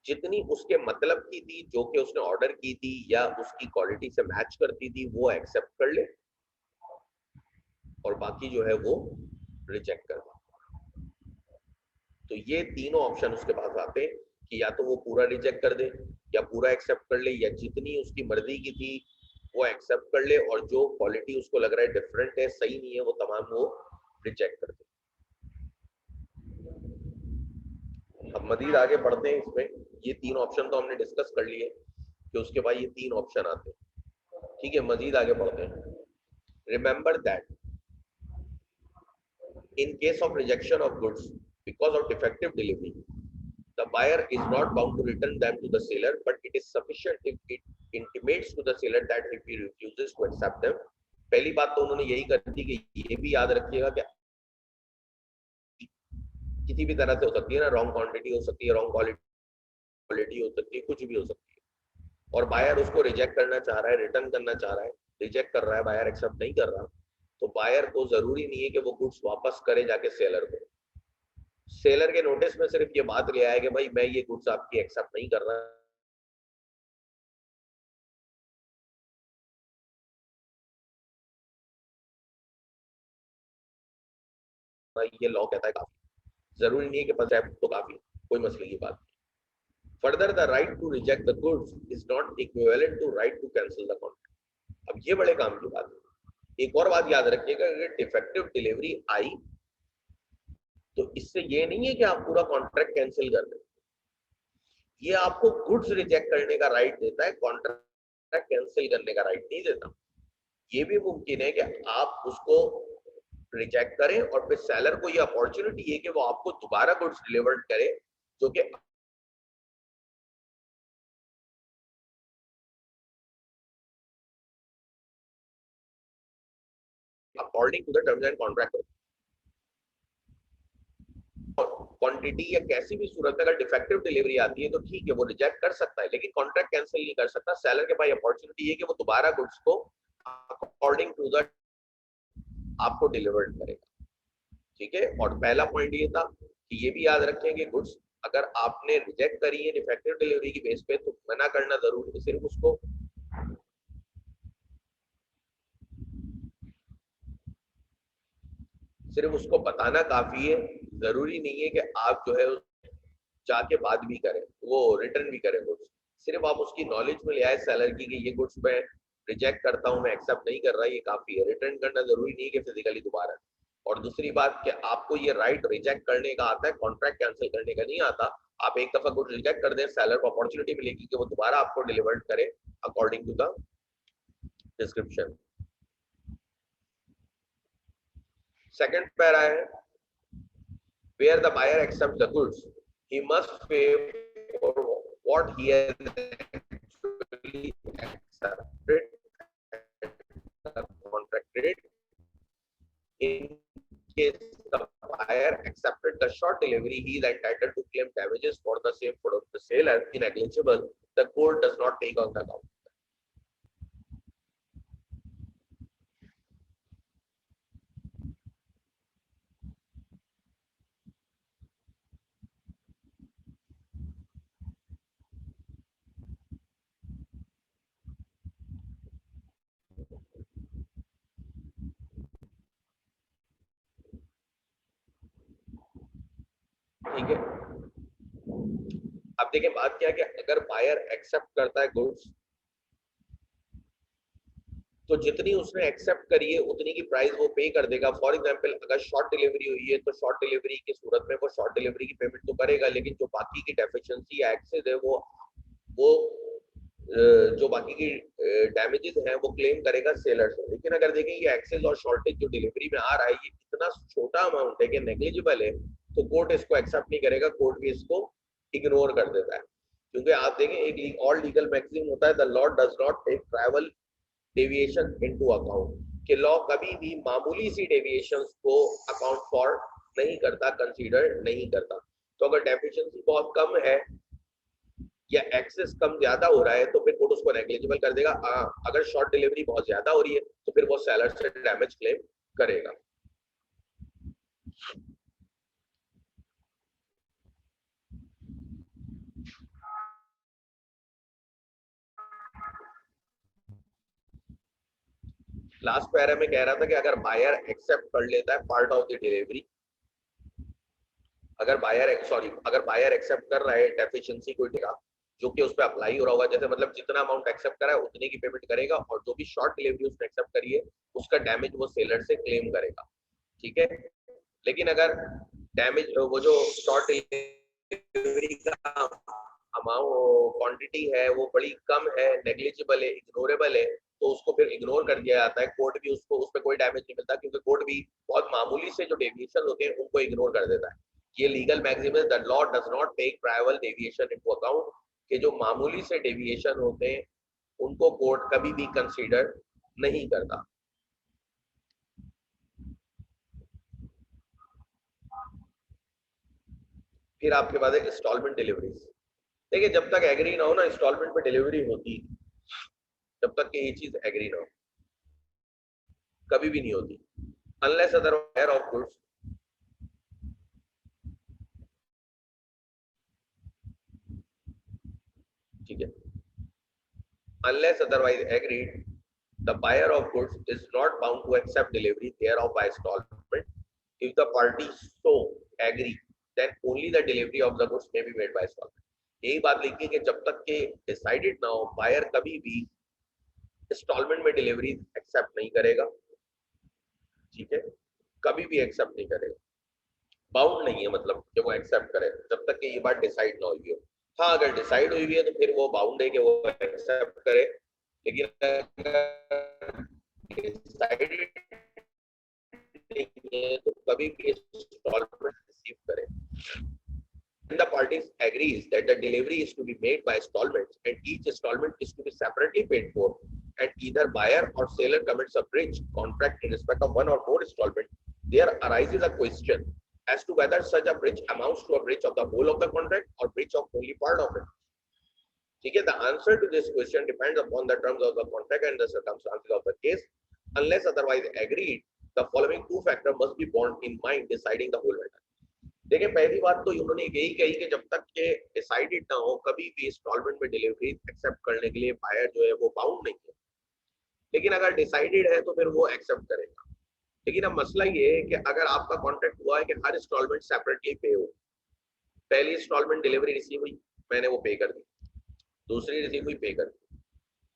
जितनी उसके मतलब की थी, जो कि उसने ऑर्डर की थी या उसकी क्वालिटी से मैच करती थी, वो एक्सेप्ट कर ले और बाकी जो है वो रिजेक्ट कर दे। तो ये तीनों ऑप्शन उसके पास आते हैं कि या तो वो पूरा रिजेक्ट कर दे या पूरा एक्सेप्ट कर ले, या जितनी उसकी मर्जी की थी वो एक्सेप्ट कर ले और जो क्वालिटी उसको लग रहा है डिफरेंट है, सही नहीं है, वो तमाम वो रिजेक्ट कर दे। अब मजीद आगे बढ़ते हैं इसमें, ये तीन ऑप्शन तो हमने डिस्कस कर लिए कि उसके बाद ये तीन ऑप्शन आते हैं। ठीक है, मजीद आगे बढ़ते हैं। Remember that in case of rejection of goods because of defective delivery, the buyer is not bound to return them to the seller, but it is sufficient if it intimates to the seller that if he refuses to accept them. पहली बात तो उन्होंने यही कर दी कि ये भी याद रखिएगा कि किसी भी तरह से हो सकती है ना, रॉन्ग क्वांटिटी हो सकती है, रॉन्ग क्वालिटी हो सकती है, कुछ भी हो सकती है, और बायर उसको रिजेक्ट करना चाह रहा है, रिटर्न करना चाह रहा है, रिजेक्ट कर रहा है, बायर एक्सेप्ट नहीं कर रहा, तो बायर को जरूरी नहीं है कि वो गुड्स वापस करे जाके सेलर को। सेलर के नोटिस में सिर्फ ये बात ले आया कि भाई मैं ये गुड्स आपकी एक्सेप्ट नहीं कर रहा, ये लॉ कहता है काफी, जरूरी नहीं है कि बस तो काफी, कोई मसले की बात नहीं। Further the right to reject the goods is not equivalent to right to cancel the contract. अब ये बड़े काम की बात है। एक और बात याद रखिएगा, अगर डिफेक्टिव डिलीवरी आई तो इससे ये नहीं है कि आप पूरा कॉन्ट्रैक्ट कैंसिल कर दें, ये आपको गुड्स रिजेक्ट करने का राइट देता है, कॉन्ट्रैक्ट कैंसिल करने का राइट नहीं देता। ये भी मुमकिन है कि आप उसको रिजेक्ट करें और फिर सेलर को ये अपॉर्चुनिटी है कि वो आपको दोबारा गुड्स डिलीवर्ड करे जो कि according to the terms and contract. Quantity या कैसी भी सूरत में अगर डिफेक्टिव डिलीवरी आती है तो ठीक है, वो रिजेक्ट कर सकता है, लेकिन कॉन्ट्रैक्ट कैंसिल नहीं कर सकता। सेलर के पास अपॉर्चुनिटी है कि वो दोबारा गुड्स को अकॉर्डिंग टू द आपको डिलीवर्ड करेगा। ठीक है, और पहला पॉइंट ये था कि ये भी याद रखें कि गुड्स अगर आपने रिजेक्ट करी है डिफेक्टिव डिलीवरी की बेस पे तो मना करना जरूरी है। सिर्फ उसको बताना काफी है, जरूरी नहीं है कि आप जो है जाके बात भी करें, वो रिटर्न भी करें गुड्स। सिर्फ आप उसकी नॉलेज में ले आए सेलर की कि ये गुड्स मैं रिजेक्ट करता हूँ, मैं एक्सेप्ट नहीं कर रहा, ये काफी है। रिटर्न करना जरूरी नहीं है कि फिजिकली दोबारा। और दूसरी बात कि आपको ये राइट रिजेक्ट करने का आता है, कॉन्ट्रैक्ट कैंसिल करने का नहीं आता। आप एक दफा गुड्स रिजेक्ट कर दें, सेलर को अपॉर्चुनिटी मिलेगी कि वो दोबारा आपको डिलीवर्ड करे according to the description. Second para है, where the buyer accepts the goods, he must pay for what he has actually accepted the contract rate. In case the buyer accepted the short delivery, he is entitled to claim damages for the same product. The seller is negligible, the court does not take on the account. ठीक है, अब देखिए बात क्या है कि अगर buyer accept करता है गुड्स तो जितनी उसने एक्सेप्ट करी है उतनी की प्राइस वो पे कर देगा। फॉर एग्जांपल अगर शॉर्ट डिलीवरी हुई है तो शॉर्ट डिलीवरी की सूरत में वो शॉर्ट डिलीवरी की पेमेंट तो करेगा, लेकिन जो बाकी की डेफिशिएंसी या एक्सेस है वो जो बाकी की डैमेजेस हैं वो क्लेम करेगा सेलर से। लेकिन अगर देखें ये एक्सेस और शॉर्टेज जो डिलीवरी में आ रहा है ये इतना छोटा अमाउंट है कि नेग्लिजिबल है, तो कोर्ट इसको एक्सेप्ट नहीं करेगा, कोर्ट भी इसको इग्नोर कर देता है। क्योंकि आप देखें एक और लीगल मैक्सिम होता है, the law does not take trivial deviation into account, कि लॉ कभी भी मामूली सी डेविएशंस को अकाउंट फॉर नहीं करता, कंसीडर नहीं करता। तो अगर डेफिशिएंसी बहुत कम है या एक्सेस कम ज्यादा हो रहा है तो फिर कोर्ट उसको नेग्लिजिबल कर देगा। अगर शॉर्ट डिलीवरी बहुत ज्यादा हो रही है तो फिर वो सेलर से डैमेज क्लेम करेगा। लास्ट पैरा में कह रहा था कि अगर बायर एक्सेप्ट कर लेता है पार्ट ऑफ द डिलीवरी, अगर बायर एक्सेप्ट कर रहा है डेफिशिएंसी को देगा जो कि उस पर अप्लाई हो रहा होगा, जैसे मतलब जितना अमाउंट एक्सेप्ट करा है उतने की पेमेंट करेगा, और जो भी शॉर्ट डिलीवरी उसने एक्सेप्ट करी है उसका डैमेज वो सेलर से क्लेम करेगा। ठीक है, लेकिन अगर डैमेज वो जो शॉर्ट डिलीवरी का अमाउंट क्वांटिटी है वो बड़ी कम है, नेग्लिजिबल है, इग्नोरेबल है, तो उसको फिर इग्नोर कर दिया जाता है। कोर्ट भी उसको उस पर कोई डैमेज नहीं मिलता, क्योंकि कोर्ट भी बहुत मामूली से जो डेविएशन होते हैं उनको इग्नोर कर देता है। ये लीगल मैक्सिम है, the law does not take trivial deviation into account, कि जो मामूली से डेविएशन होते हैं उनको कोर्ट कभी भी कंसीडर नहीं करता। फिर आपके पास है इंस्टॉलमेंट डिलीवरीज। देखिए जब तक एग्री ना हो ना इंस्टॉलमेंट पे डिलीवरी होती, जब तक कि ये चीज एग्री ना हो कभी भी नहीं होती, अनलेस अदरवाइज ऑफ गुड्स। ठीक है, unless otherwise agreed, the buyer of goods is not bound to accept delivery thereof by installment. If the parties so agree, then only the delivery of the goods may be made by installment. यही बात लिखी कि जब तक के decided ना हो buyer कभी भी इंस्टॉलमेंट में डिलीवरी एक्सेप्ट नहीं करेगा। ठीक है, कभी भी एक्सेप्ट नहीं करेगा, बाउंड नहीं है मतलब कि वो एक्सेप्ट करे जब तक कि ये बात डिसाइड ना हुई हो। हाँ अगर डिसाइड हुई है तो फिर वो बाउंड है कि वो एक्सेप्ट करे, लेकिन डिसाइडेड नहीं है तो कभी भी इंस्टॉलमेंट रिसीव करें. When the parties agrees that the delivery is to be made by installments and each installment is to be separately paid for, and either buyer or seller commits a breach contract in respect of one or more installment, there arises a question as to whether such a breach amounts to a breach of the whole of the contract or breach of only part of it. Okay, the answer to this question depends upon the terms of the contract and the circumstances of the case. Unless otherwise agreed, the following two factors must be borne in mind deciding the whole matter. देखिए, पहली बात तो उन्होंने यही कही कि जब तक के डिसाइडेड ना हो कभी भी इंस्टॉलमेंट में डिलीवरी एक्सेप्ट करने के लिए बायर जो है वो बाउंड नहीं है. लेकिन अगर डिसाइडेड है तो फिर वो एक्सेप्ट करेगा. लेकिन अब मसला ये है कि अगर आपका कॉन्ट्रैक्ट हुआ है कि हर इंस्टॉलमेंट सेपरेटली पे हो, पहली इंस्टॉलमेंट डिलीवरी रिसीव हुई, मैंने वो पे कर दी, दूसरी रिसीव हुई, पे कर दी.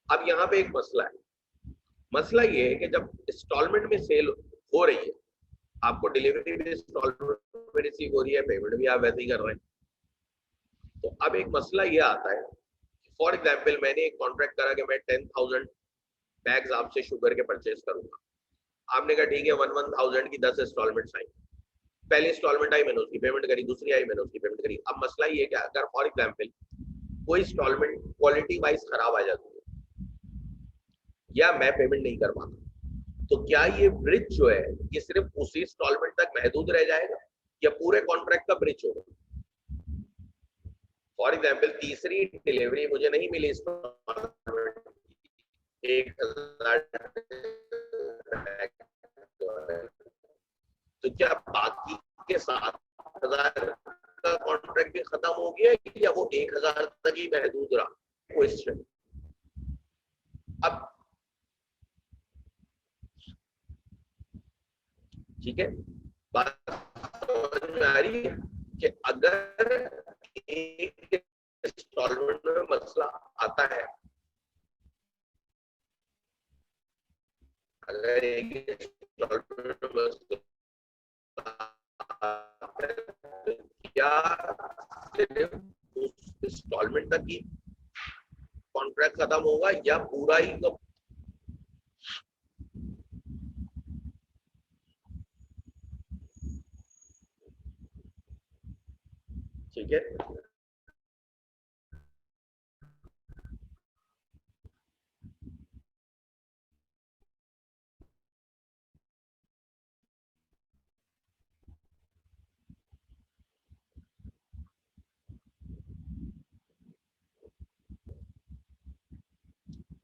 अब यहाँ पे एक मसला है. मसला ये है कि जब इंस्टॉलमेंट में सेल हो रही है, आपको डिलीवरी भी इंस्टॉलमेंट में रिसीव हो रही है, पेमेंट भी आप वैसे ही कर रहे हैं. तो अब एक मसला ये आता है, फॉर एग्जांपल मैंने एक कॉन्ट्रैक्ट करा कि मैं 10,000 बैग्स आपसे शुगर के परचेज करूंगा. आपने कहा ठीक है, 1,000 की 10 इंस्टॉलमेंट्स आई. पहली इंस्टॉलमेंट आई, मैंने उसकी पेमेंट करी, दूसरी आई, मैंने उसकी पेमेंट करी. अब मसला ये है कि अगर फॉर एग्जांपल कोई इंस्टॉलमेंट क्वालिटी वाइज खराब आ जाती है या मैं पेमेंट नहीं कर पाता, तो क्या ये ब्रिज जो है ये सिर्फ उसी इंस्टॉलमेंट तक महदूद रह जाएगा या पूरे कॉन्ट्रैक्ट का ब्रिज होगा? फॉर एग्जांपल तीसरी डिलीवरी मुझे नहीं मिली इंस्टॉलमेंट 1,000, तो क्या बाकी के 7,000 का कॉन्ट्रैक्ट भी खत्म हो गया या वो 1,000 तक ही महदूद रहा? क्वेश्चन. अब ठीक है, बात समझ में आ रही है कि अगर एक इंस्टॉलमेंट में मसला आता है, अगर एक इंस्टॉलमेंट में मसला आता है तो क्या सिर्फ उस इंस्टॉलमेंट तक ही कॉन्ट्रैक्ट खत्म होगा या पूरा ही? ठीक है,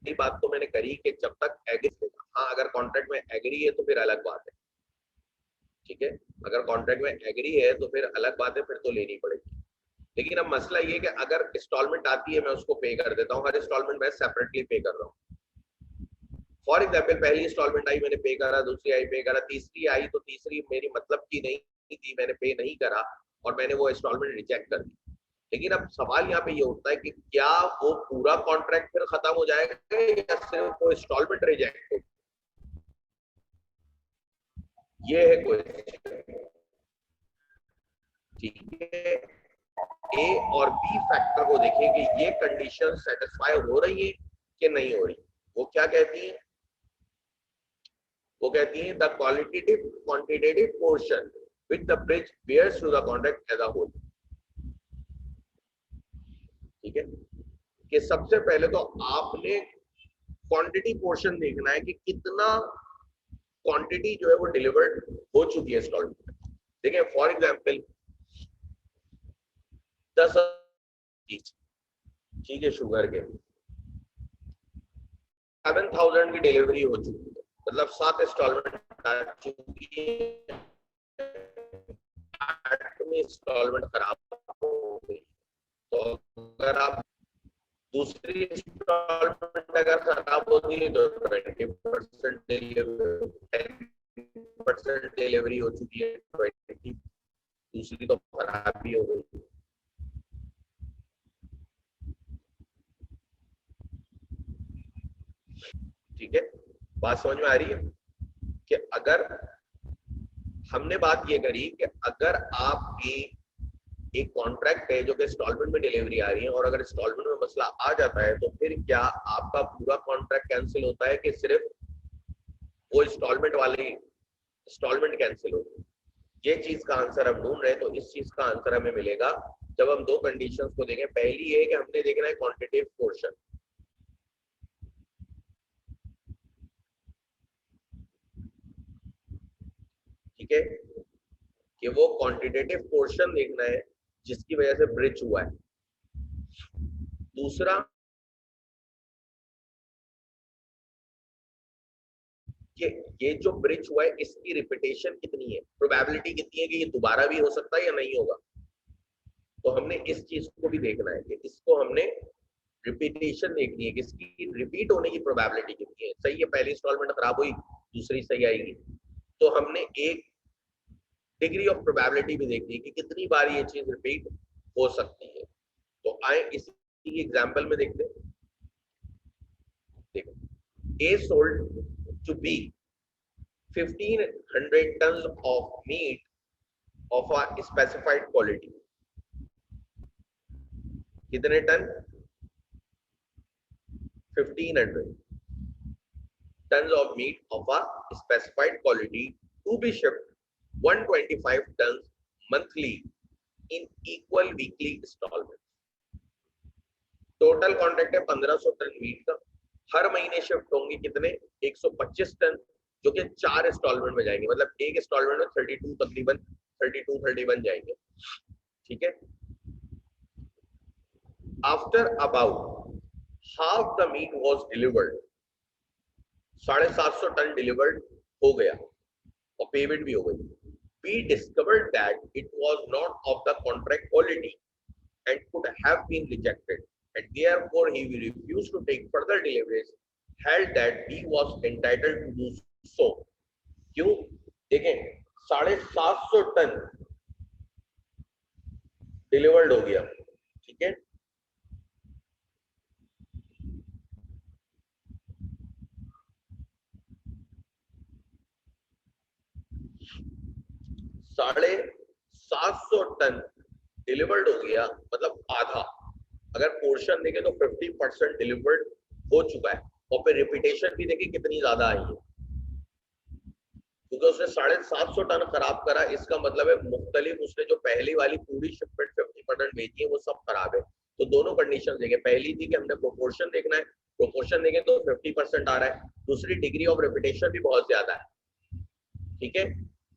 ये बात तो मैंने करी कि जब तक एग्री, हाँ अगर कॉन्ट्रैक्ट में एग्री है तो फिर अलग बात है. ठीक है, अगर कॉन्ट्रैक्ट में एग्री है तो फिर अलग बात है, फिर तो लेनी पड़ेगी. लेकिन अब मसला ये कि अगर इंस्टॉलमेंट आती है मैं उसको पे कर देता हूँ, हर इंस्टॉलमेंट मैं सेपरेटली पे कर रहा हूँ. फॉर एग्जाम्पल पहली इंस्टॉलमेंट आई, मैंने पे करा, दूसरी आई, पे करा, तीसरी आई तो तीसरी मेरी मतलब की नहीं थी, मैंने पे नहीं करा और मैंने वो इंस्टॉलमेंट रिजेक्ट कर दी. लेकिन अब सवाल यहाँ पे ये उठता है कि क्या वो पूरा कॉन्ट्रैक्ट फिर खत्म हो जाएगा या सिर्फ वो इंस्टॉलमेंट रिजेक्ट हो? ये है क्वेश्चन. ठीक है, ए और बी फैक्टर को देखें कि ये कंडीशन सेटिस्फाई हो रही है कि नहीं हो रही. वो क्या कहती है? वो कहती है the quantitative portion with the breach bears to the contract as a whole. ठीक है, कि सबसे पहले तो आपने क्वांटिटी पोर्शन देखना है कि कितना क्वांटिटी जो है वो डिलीवर्ड हो चुकी है इंस्टॉलमेंट में. देखिए फॉर एग्जांपल 10 ठीक है शुगर के 7,000 की डिलीवरी हो चुकी है, मतलब 7 इंस्टॉलमेंट आ चुकी है, 8वीं इंस्टॉलमेंट खराब हो गई. तो अगर आप दूसरी इंस्टॉलमेंट अगर खराब होती है तो 20% डिलीवरी हो चुकी है, 20 दूसरी तो खराब भी हो गई. ठीक है, बात समझ में आ रही है कि अगर हमने बात ये करी कि अगर आपकी एक कॉन्ट्रैक्ट है जो कि इंस्टॉलमेंट में डिलीवरी आ रही है और अगर इंस्टॉलमेंट में मसला आ जाता है तो फिर क्या आपका पूरा कॉन्ट्रैक्ट कैंसिल होता है कि सिर्फ वो इंस्टॉलमेंट वाली इंस्टॉलमेंट कैंसिल होगी। ये चीज का आंसर हम ढूंढ रहे हैं, तो इस चीज का आंसर हमें मिलेगा जब हम दो कंडीशंस को देखें। पहली ये है कि हमने देखना है क्वांटिटेटिव पोर्शन, ठीक है, कि वो क्वांटिटेटिव पोर्शन देखना है जिसकी वजह से ब्रिज हुआ है। दूसरा कि ये जो ब्रिज हुआ है इसकी रिपीटेशन कितनी है, प्रोबेबिलिटी कितनी है कि ये दोबारा भी हो सकता है या नहीं होगा। तो हमने इस चीज को भी देखना है कि इसको हमने रिपीटेशन देखनी है कि इसकी रिपीट होने की प्रोबेबिलिटी कितनी है। सही है, पहली इंस्टॉलमेंट खराब हुई, दूसरी सही आएगी, तो हमने एक डिग्री ऑफ प्रोबेबिलिटी भी देखनी है कि कितनी बार ये चीज रिपीट हो सकती है। तो आए इसी एग्जांपल में देखते हैं। देखो, A sold to B 1500 tons of meat of a specified quality. कितने ton? 1500 tons of meat of a specified quality to be shipped 125 tons monthly in equal weekly installments. Total contract है 1500 ton meet का, हर महीने shift होंगे कितने? 125 ton, जो कि 4 instalment में जाएंगे, मतलब एक इंस्टॉलमेंट में 32 तकरीबन 31 जाएंगे, ठीक है। After about half the meat was delivered, 750 ton delivered हो गया और पेमेंट भी हो गई। We discovered that it was not of the contract quality and could have been rejected, and therefore he refused to take further deliveries, held that he was entitled to do so. क्यों? देखें, 750 ton delivered हो गया, ठीक है, साढ़े 700 ton delivered हो गया, मतलब आधा। अगर पोर्शन देखें तो 50% डिलीवर्ड हो चुका है, और फिर रिपीटेशन भी देखें कितनी ज्यादा आई है, क्योंकि उसने 750 टन खराब करा। इसका मतलब है मुख्तलिफ उसने जो पहली वाली पूरी शिपमेंट 50% भेजी है वो सब खराब है। तो दोनों कंडीशन देखें, पहली थी कि हमने प्रोपोर्शन देखना है, प्रोपोर्शन देखें तो 50% आ रहा है, दूसरी डिग्री ऑफ रिपीटेशन भी बहुत ज्यादा है, ठीक है।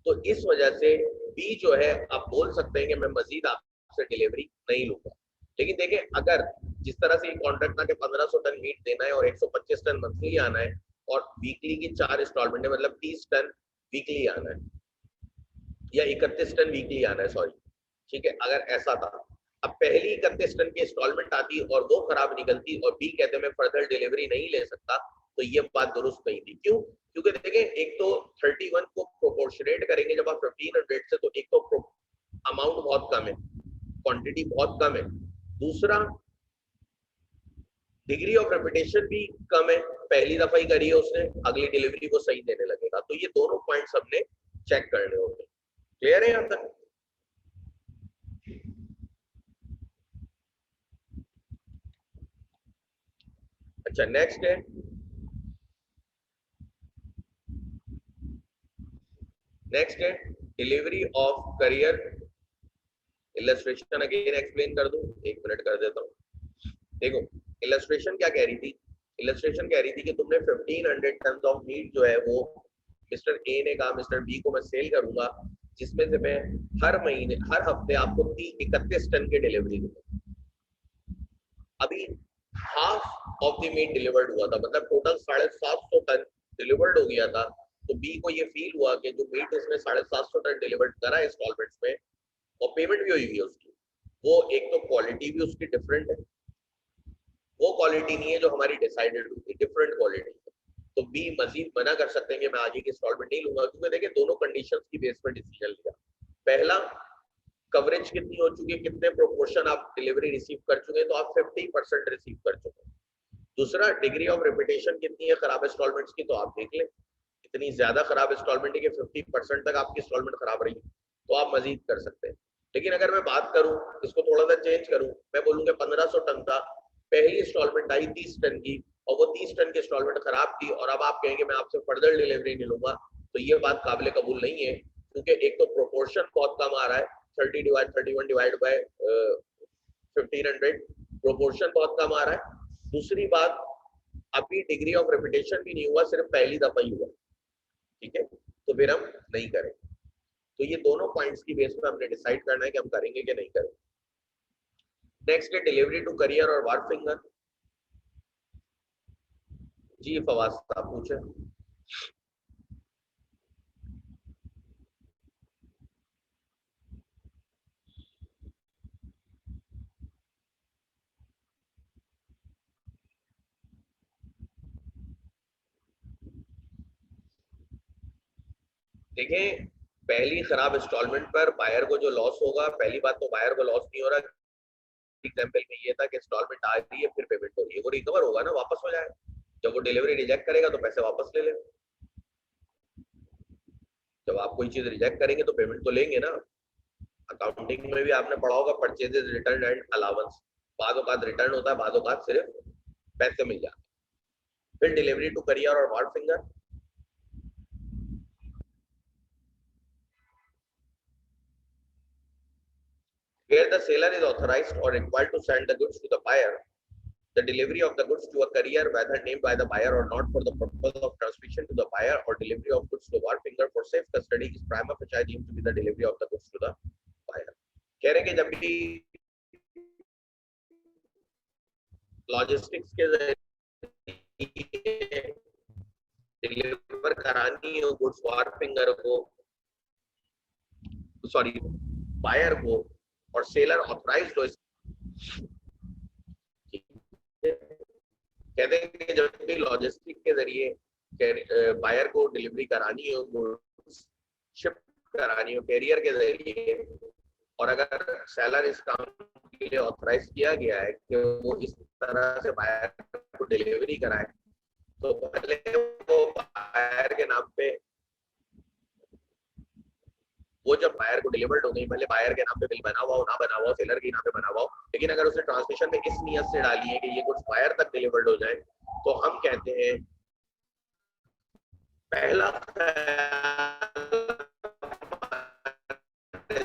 तो इस वजह से बी जो है आप बोल सकते हैं कि मैं मजीद आपसे डिलीवरी नहीं लूंगा। लेकिन देखें, अगर जिस तरह से कॉन्ट्रैक्ट था कि 1500 टन मीट देना है और 125 टन मंथली आना है और वीकली की 4 इंस्टॉलमेंट है, मतलब 30 टन वीकली आना है या 31 टन वीकली आना है, सॉरी, ठीक है। अगर ऐसा था, अब पहली 31 टन की इंस्टॉलमेंट आती और वो खराब निकलती और बी कहते मैं फर्दर डिलीवरी नहीं ले सकता, तो ये बात दुरुस्त नहीं थी। क्यों? क्योंकि देखें, एक तो 31 को प्रोपोर्शनेट करेंगे जब आप 1500 से, तो एक तो अमाउंट बहुत कम है, क्वांटिटी बहुत कम है, दूसरा डिग्री ऑफ रेपुटेशन भी कम है, पहली दफा ही करी है उसने, अगली डिलीवरी को सही देने लगेगा। तो ये दोनों पॉइंट्स हमने चेक करने होंगे। क्लियर है यहां तक? अच्छा, नेक्स्ट है delivery of career illustration. Again explain कर दूं, 1 मिनट कर देता हूं। देखो, इलस्ट्रेशन क्या कह रही थी? इलस्ट्रेशन कह रही थी कि तुमने 1500 टन ऑफ मीट जो है वो मिस्टर ए ने कहा मिस्टर बी को मैं सेल करूंगा, जिसमें से मैं हर महीने हर हफ्ते आपको 31 टन की डिलीवरी दूंगा। अभी half of the meat delivered हुआ था, मतलब टोटल 750 टन डिलीवर्ड हो गया था। तो बी को ये फील हुआ कि जो मीट इसने 750 टन डिलीवर्ड करा इंस्टॉलमेंट्स में और पेमेंट भी हुई है उसकी, वो एक तो क्वालिटी भी उसकी डिफरेंट है, वो क्वालिटी नहीं है जो हमारी डिसाइडेड हुई, डिफरेंट क्वालिटी है। तो बी मजीद मना कर सकते हैं कि मैं आगे की इंस्टॉलमेंट नहीं लूंगा, क्योंकि देखिए दोनों कंडीशंस की बेस पर डिसीजन लिया। पहला, कवरेज कितनी हो चुकी है, कितने प्रोपोर्शन आप डिलीवरी रिसीव कर चुके हैं, तो आप 50% रिसीव कर चुके हैं। दूसरा, डिग्री ऑफ रेपुटेशन कितनी है खराब इंस्टॉलमेंट्स की, तो आप देख लें इतनी ज्यादा खराब इंस्टॉलमेंट है कि 50% तक आपकी इंस्टॉलमेंट खराब रही, तो आप मजीद कर सकते हैं। लेकिन अगर मैं बात करूं, इसको थोड़ा सा चेंज करूं, मैं बोलूंगा 1500 टन था, पहली इंस्टॉलमेंट आई 30 टन की, और वो 30 टन की इंस्टॉलमेंट खराब थी और अब आप कहेंगे मैं आपसे फर्दर डिलीवरी नहीं लूंगा, तो ये बात काबिल कबूल नहीं है, क्योंकि एक तो प्रोपोर्शन बहुत कम आ रहा है, 31 डिवाइड बाय 1500, प्रोपोर्शन बहुत कम आ रहा है। दूसरी बात, अभी डिग्री ऑफ रेपुटेशन भी नहीं हुआ, सिर्फ पहली दफा ही हुआ, ठीक है, तो फिर हम नहीं करें। तो ये दोनों पॉइंट्स की बेस पे हमने डिसाइड करना है कि हम करेंगे कि नहीं करेंगे। नेक्स्ट है डिलीवरी टू करियर और वार्ड फिंगर। जी फवाद साहब पूछे। देखें, पहली खराब इंस्टॉलमेंट पर बायर को जो लॉस होगा, पहली बात तो बायर को लॉस नहीं हो रहा। एग्जाम्पल में ये था कि इंस्टॉलमेंट आ रही है फिर पेमेंट हो रही है, वो रिकवर होगा ना, वापस हो जाएगा। जब वो डिलीवरी रिजेक्ट करेगा तो पैसे वापस ले ले। जब आप कोई चीज रिजेक्ट करेंगे तो पेमेंट तो लेंगे ना। अकाउंटिंग में भी आपने पढ़ा होगा परचेजेस रिटर्न एंड अलाउंस, बाद औकात रिटर्न होता है, बाद औकात सिर्फ पैसे मिल जाते हैं। फिर डिलीवरी टू करियर और ward finger. Where the seller is authorized or required to send the goods to the buyer, the delivery of the goods to a courier, whether named by the buyer or not, for the purpose of transmission to the buyer or delivery of goods to the ward finger for safe custody is prima facie deemed to be the delivery of the goods to the buyer. कह रहे हैं कि जब भी logistics के जरिए deliver करानी हो गुड्स वार्ड फिंगर को, सॉरी बायर को, और सेलर ऑथराइज्ड हो, कहते हैं कि जब भी लॉजिस्टिक के जरिए बायर को डिलीवरी करानी हो, शिप करानी हो कैरियर के जरिए, और अगर सेलर इस काम के लिए ऑथराइज किया गया है कि वो इस तरह से बायर को डिलीवरी कराए, तो पहले वो बायर के नाम पे, वो जब बायर को डिलीवर्ड हो गई, पहले बायर के नाम पे बिल बना हुआ हो ना बना हुआ हो, सेलर के नाम पे बना हुआ हो, लेकिन अगर उसने ट्रांसमिशन में इस नियत से डाली है कि ये कुछ बायर तक डिलीवर्ड हो जाए, तो हम कहते हैं पहला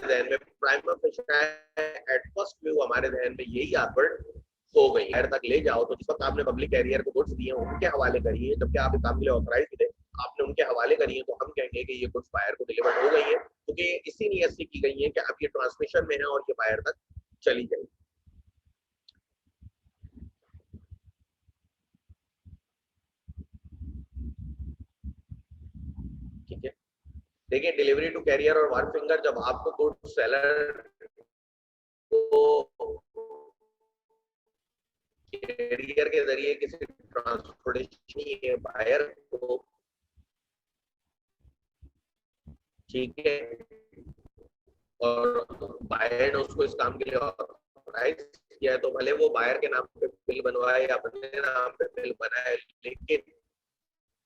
ध्यान में प्राइम एट फर्स्ट व्यू हमारे ध्यान में यही आवर्ड हो गई, बायर तक ले जाओ, तो जिस वक्त आपने पब्लिक कैरियर को गुड्स दिए उनके हवाले करिए, जबकि आप इस काम के लिए ऑथराइज थे, आपने उनके हवाले करिए, तो हम कहेंगे कि ये गुड्स बायर को डिलीवर्ड हो गई है, क्योंकि तो इसी नियत से की गई है कि अब ये ट्रांसमिशन में है और ये बायर तक चली गई। ठीक है, देखिए डिलीवरी टू कैरियर और वन फिंगर, जब आपको गुड्स सेलर को कैरियर के जरिए किसी ट्रांसपोर्टेशन बायर को, ठीक है, और बायर ने उसको इस काम के लिए ऑथराइज किया है, तो भले वो बायर के नाम पे बिल बनवाए या अपने नाम पे बिल बनाए, लेकिन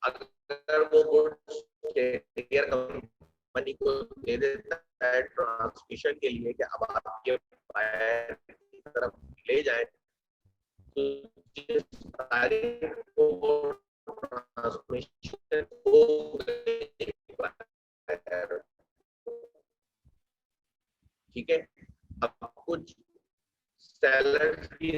अगर वो गुड्स कैरियर कंपनी को दे देता है ट्रांसमिशन के लिए कि अब आप ये बायर की तरफ ले जाएं, तो जिस तारीख को ट्रांसमिशन हो गई, ठीक है, अब कुछ सेलर की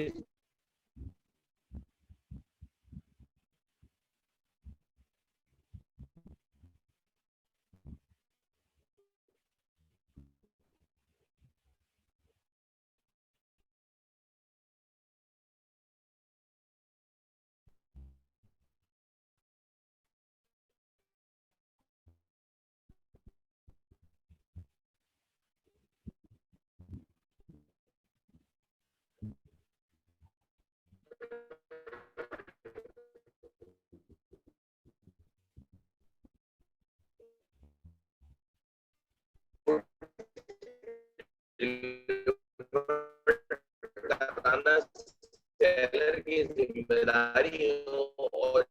बताना सेलर की जिम्मेदारी हो, और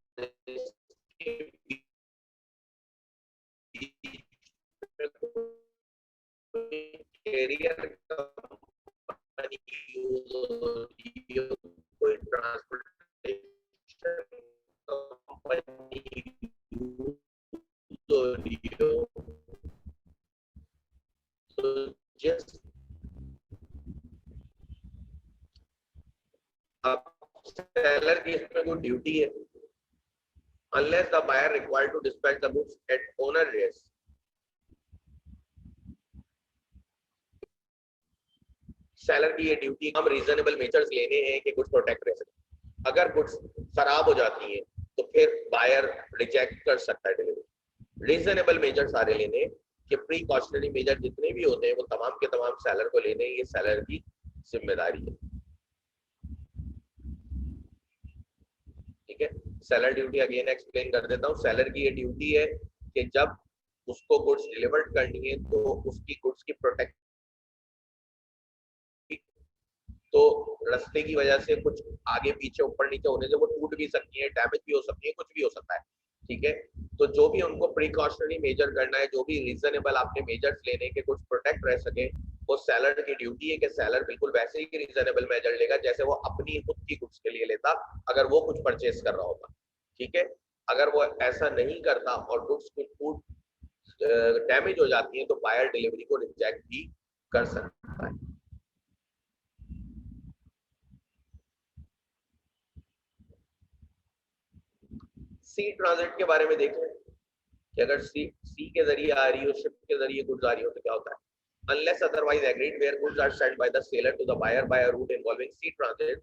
कैरियर कंपनी यूज होती है कोई ट्रांसपोर्टेशन तो जिस सेलर की इसमें कोई ड्यूटी है, unless the buyer required to dispatch the goods at owner rates. Seller की ये ड्यूटी, हम रीजनेबल मेजर्स लेने हैं कि गुड्स प्रोटेक्ट रह सके। अगर गुड्स खराब हो जाती हैं तो फिर बायर रिजेक्ट कर सकता है डिलीवरी। रीजनेबल मेजर सारे लेने कि प्रीकॉशनरी मेजर जितने भी होते हैं वो तमाम के तमाम सेलर को लेने, ये सेलर की जिम्मेदारी है। ठीक है, सेलर ड्यूटी अगेन एक्सप्लेन कर देता हूँ। सेलर की ये ड्यूटी है कि जब उसको गुड्स डिलीवर्ड करनी है तो उसकी गुड्स की प्रोटेक्ट, तो रास्ते की वजह से कुछ आगे पीछे ऊपर नीचे होने से वो टूट भी सकती है, डैमेज भी हो सकती है, कुछ भी हो सकता है। ठीक है, तो जो भी उनको प्रिकॉशनरी मेजर करना है, जो भी रीजनेबल आपने मेजर्स लेने के कुछ प्रोटेक्ट रह सके, वो सेलर की ड्यूटी है कि सेलर बिल्कुल वैसे ही रीजनेबल मेजर लेगा जैसे वो अपनी खुद की गुड्स के लिए लेता अगर वो कुछ परचेस कर रहा होता। ठीक है, अगर वो ऐसा नहीं करता और गुड्स कुछ टूट डैमेज हो जाती है तो बायर डिलीवरी को रिजेक्ट भी कर सकता है। सी ट्रांजिट के बारे में देखें कि अगर सी के जरिए आ रही हो, शिप के जरिए गुड्स आ रही हो तो क्या होता है। Unless otherwise agreed, where goods are sent by the seller to the buyer by a route involving sea transit,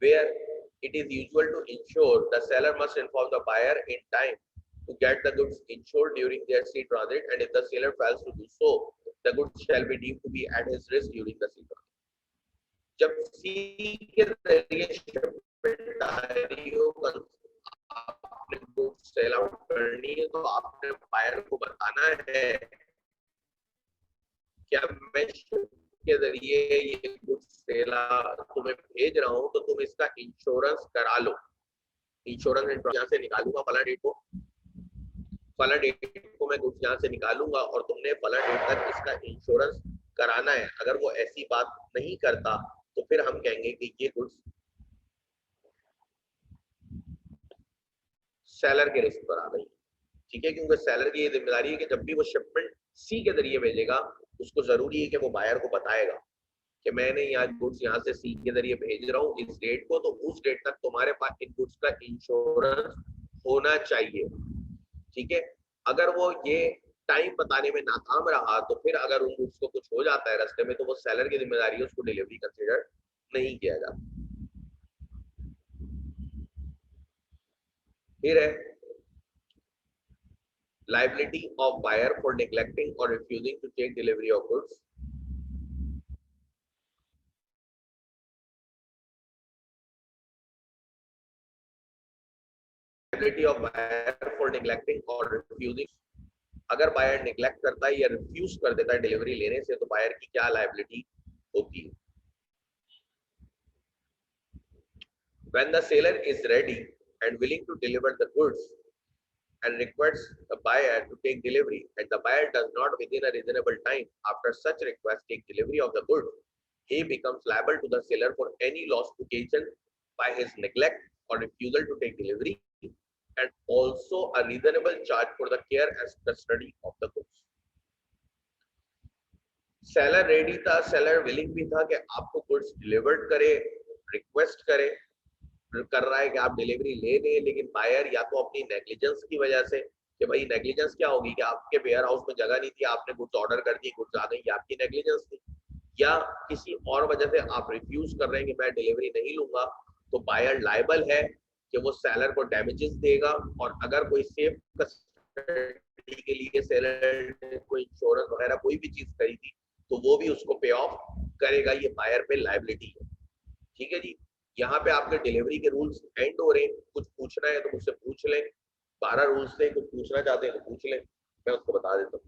where it is usual to insure, the seller must inform the buyer in time to get the goods insured during their sea transit, and if the seller fails to do so, the goods shall be deemed to be at his risk during the sea transit. जब सी के जरिए shipment आ रही हो, आपने goods sell out करनी है तो आपने बायर को बताना है क्या मैं के जरिए ये गुड्स सेल तुम्हें भेज रहा हूँ तो तुम इसका इंश्योरेंस करा लो। इंश्योरेंस यहाँ से निकालूंगा फला डेट को, फला डेट को मैं गुड्स यहाँ से निकालूंगा और तुमने फला डेट तक इसका इंश्योरेंस कराना है। अगर वो ऐसी बात नहीं करता तो फिर हम कहेंगे कि ये गुड्स सेलर के रिस्क पर आ गई। ठीक है, क्योंकि सेलर की ये जिम्मेदारी है कि जब भी वो शिपमेंट सी के जरिए भेजेगा उसको जरूरी है कि वो बायर को बताएगा कि मैंने यहाँ गुड्स यहाँ से सी के जरिए भेज रहा हूँ इस डेट को, तो उस डेट तक तुम्हारे पास इन गुड्स का इंश्योरेंस होना चाहिए। ठीक है, अगर वो ये टाइम बताने में नाकाम रहा तो फिर अगर उन गुड्स को कुछ हो जाता है रास्ते में तो वो सेलर की जिम्मेदारी है, उसको डिलीवरी कंसिडर नहीं किया जाता। फिर है liability of buyer for neglecting or refusing to take delivery of goods. Liability of buyer for neglecting or refusing, अगर बायर निगलेक्ट करता है या रिफ्यूज कर देता है डिलीवरी लेने से तो बायर की क्या लायबिलिटी होती है। When the seller is ready and willing to deliver the goods and requests the buyer to take delivery and the buyer does not within a reasonable time after such request take delivery of the goods, he becomes liable to the seller for any loss occasioned by his neglect or refusal to take delivery and also a reasonable charge for the care and custody of the goods. Seller ready था, seller willing भी था कि आपको goods delivered करे, request करे, कर रहा है कि आप डिलीवरी ले लें, लेकिन बायर या तो अपनी नेग्लिजेंस की वजह से, कि भाई नेग्लिजेंस क्या होगी कि आपके वेयर हाउस में जगह नहीं थी, आपने गुड्स ऑर्डर कर दी, गुड्स आ गई, ये आपकी नेग्लिजेंस थी, या किसी और वजह से आप रिफ्यूज कर रहे हैं कि मैं डिलीवरी नहीं लूंगा, तो बायर लायबल है कि वो सेलर को डैमेजेस देगा। और अगर कोई सेफ कस्टडी के लिए सेलर ने कोई इंश्योरेंस वगैरह कोई भी चीज खरीदी तो वो भी उसको पे ऑफ करेगा, ये बायर पे लायबिलिटी है। ठीक है जी, यहाँ पे आपके डिलीवरी के रूल्स एंड हो रहे हैं। कुछ पूछना है तो मुझसे पूछ लें, 12 रूल्स थे, कुछ पूछना चाहते हैं तो पूछ लें, मैं उसको बता देता हूँ।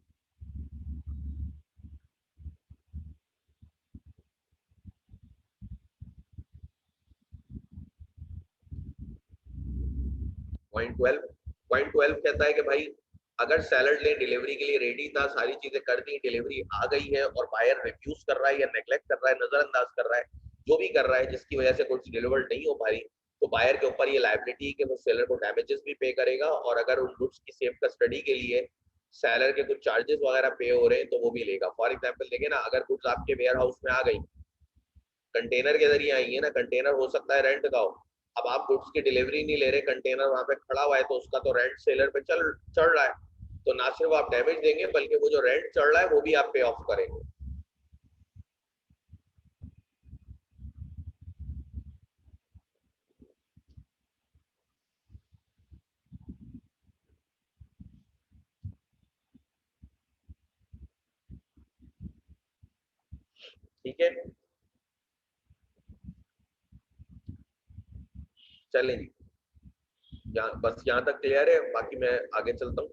पॉइंट 12 कहता है कि भाई अगर सेलर ने डिलीवरी के लिए रेडी था, सारी चीजें कर दी, डिलीवरी आ गई है और बायर रिफ्यूज कर रहा है या नेग्लेक्ट कर रहा है, नजरअंदाज कर रहा है, जो भी कर रहा है जिसकी वजह से कुछ डिलीवर्ड नहीं हो पा रही, तो बायर के ऊपर ये लायबिलिटी कि वो सेलर को डैमेजेस भी पे करेगा, और अगर उन गुड्स की सेफ कस्टडी के लिए सेलर के कुछ चार्जेस वगैरह पे हो रहे हैं तो वो भी लेगा। फॉर एग्जांपल देखिए ना, अगर गुड्स आपके वेयर हाउस में आ गई, कंटेनर के जरिए आई है ना, कंटेनर हो सकता है रेंट का हो, अब आप गुड्स की डिलीवरी नहीं ले रहे, कंटेनर वहां पे खड़ा हुआ है, तो उसका तो रेंट सेलर पे चढ़ रहा है, तो ना सिर्फ आप डैमेज देंगे बल्कि वो जो रेंट चढ़ रहा है वो भी आप पे ऑफ करेंगे। ठीक है, चलें जी, बस यहाँ तक क्लियर है, बाकी मैं आगे चलता हूँ।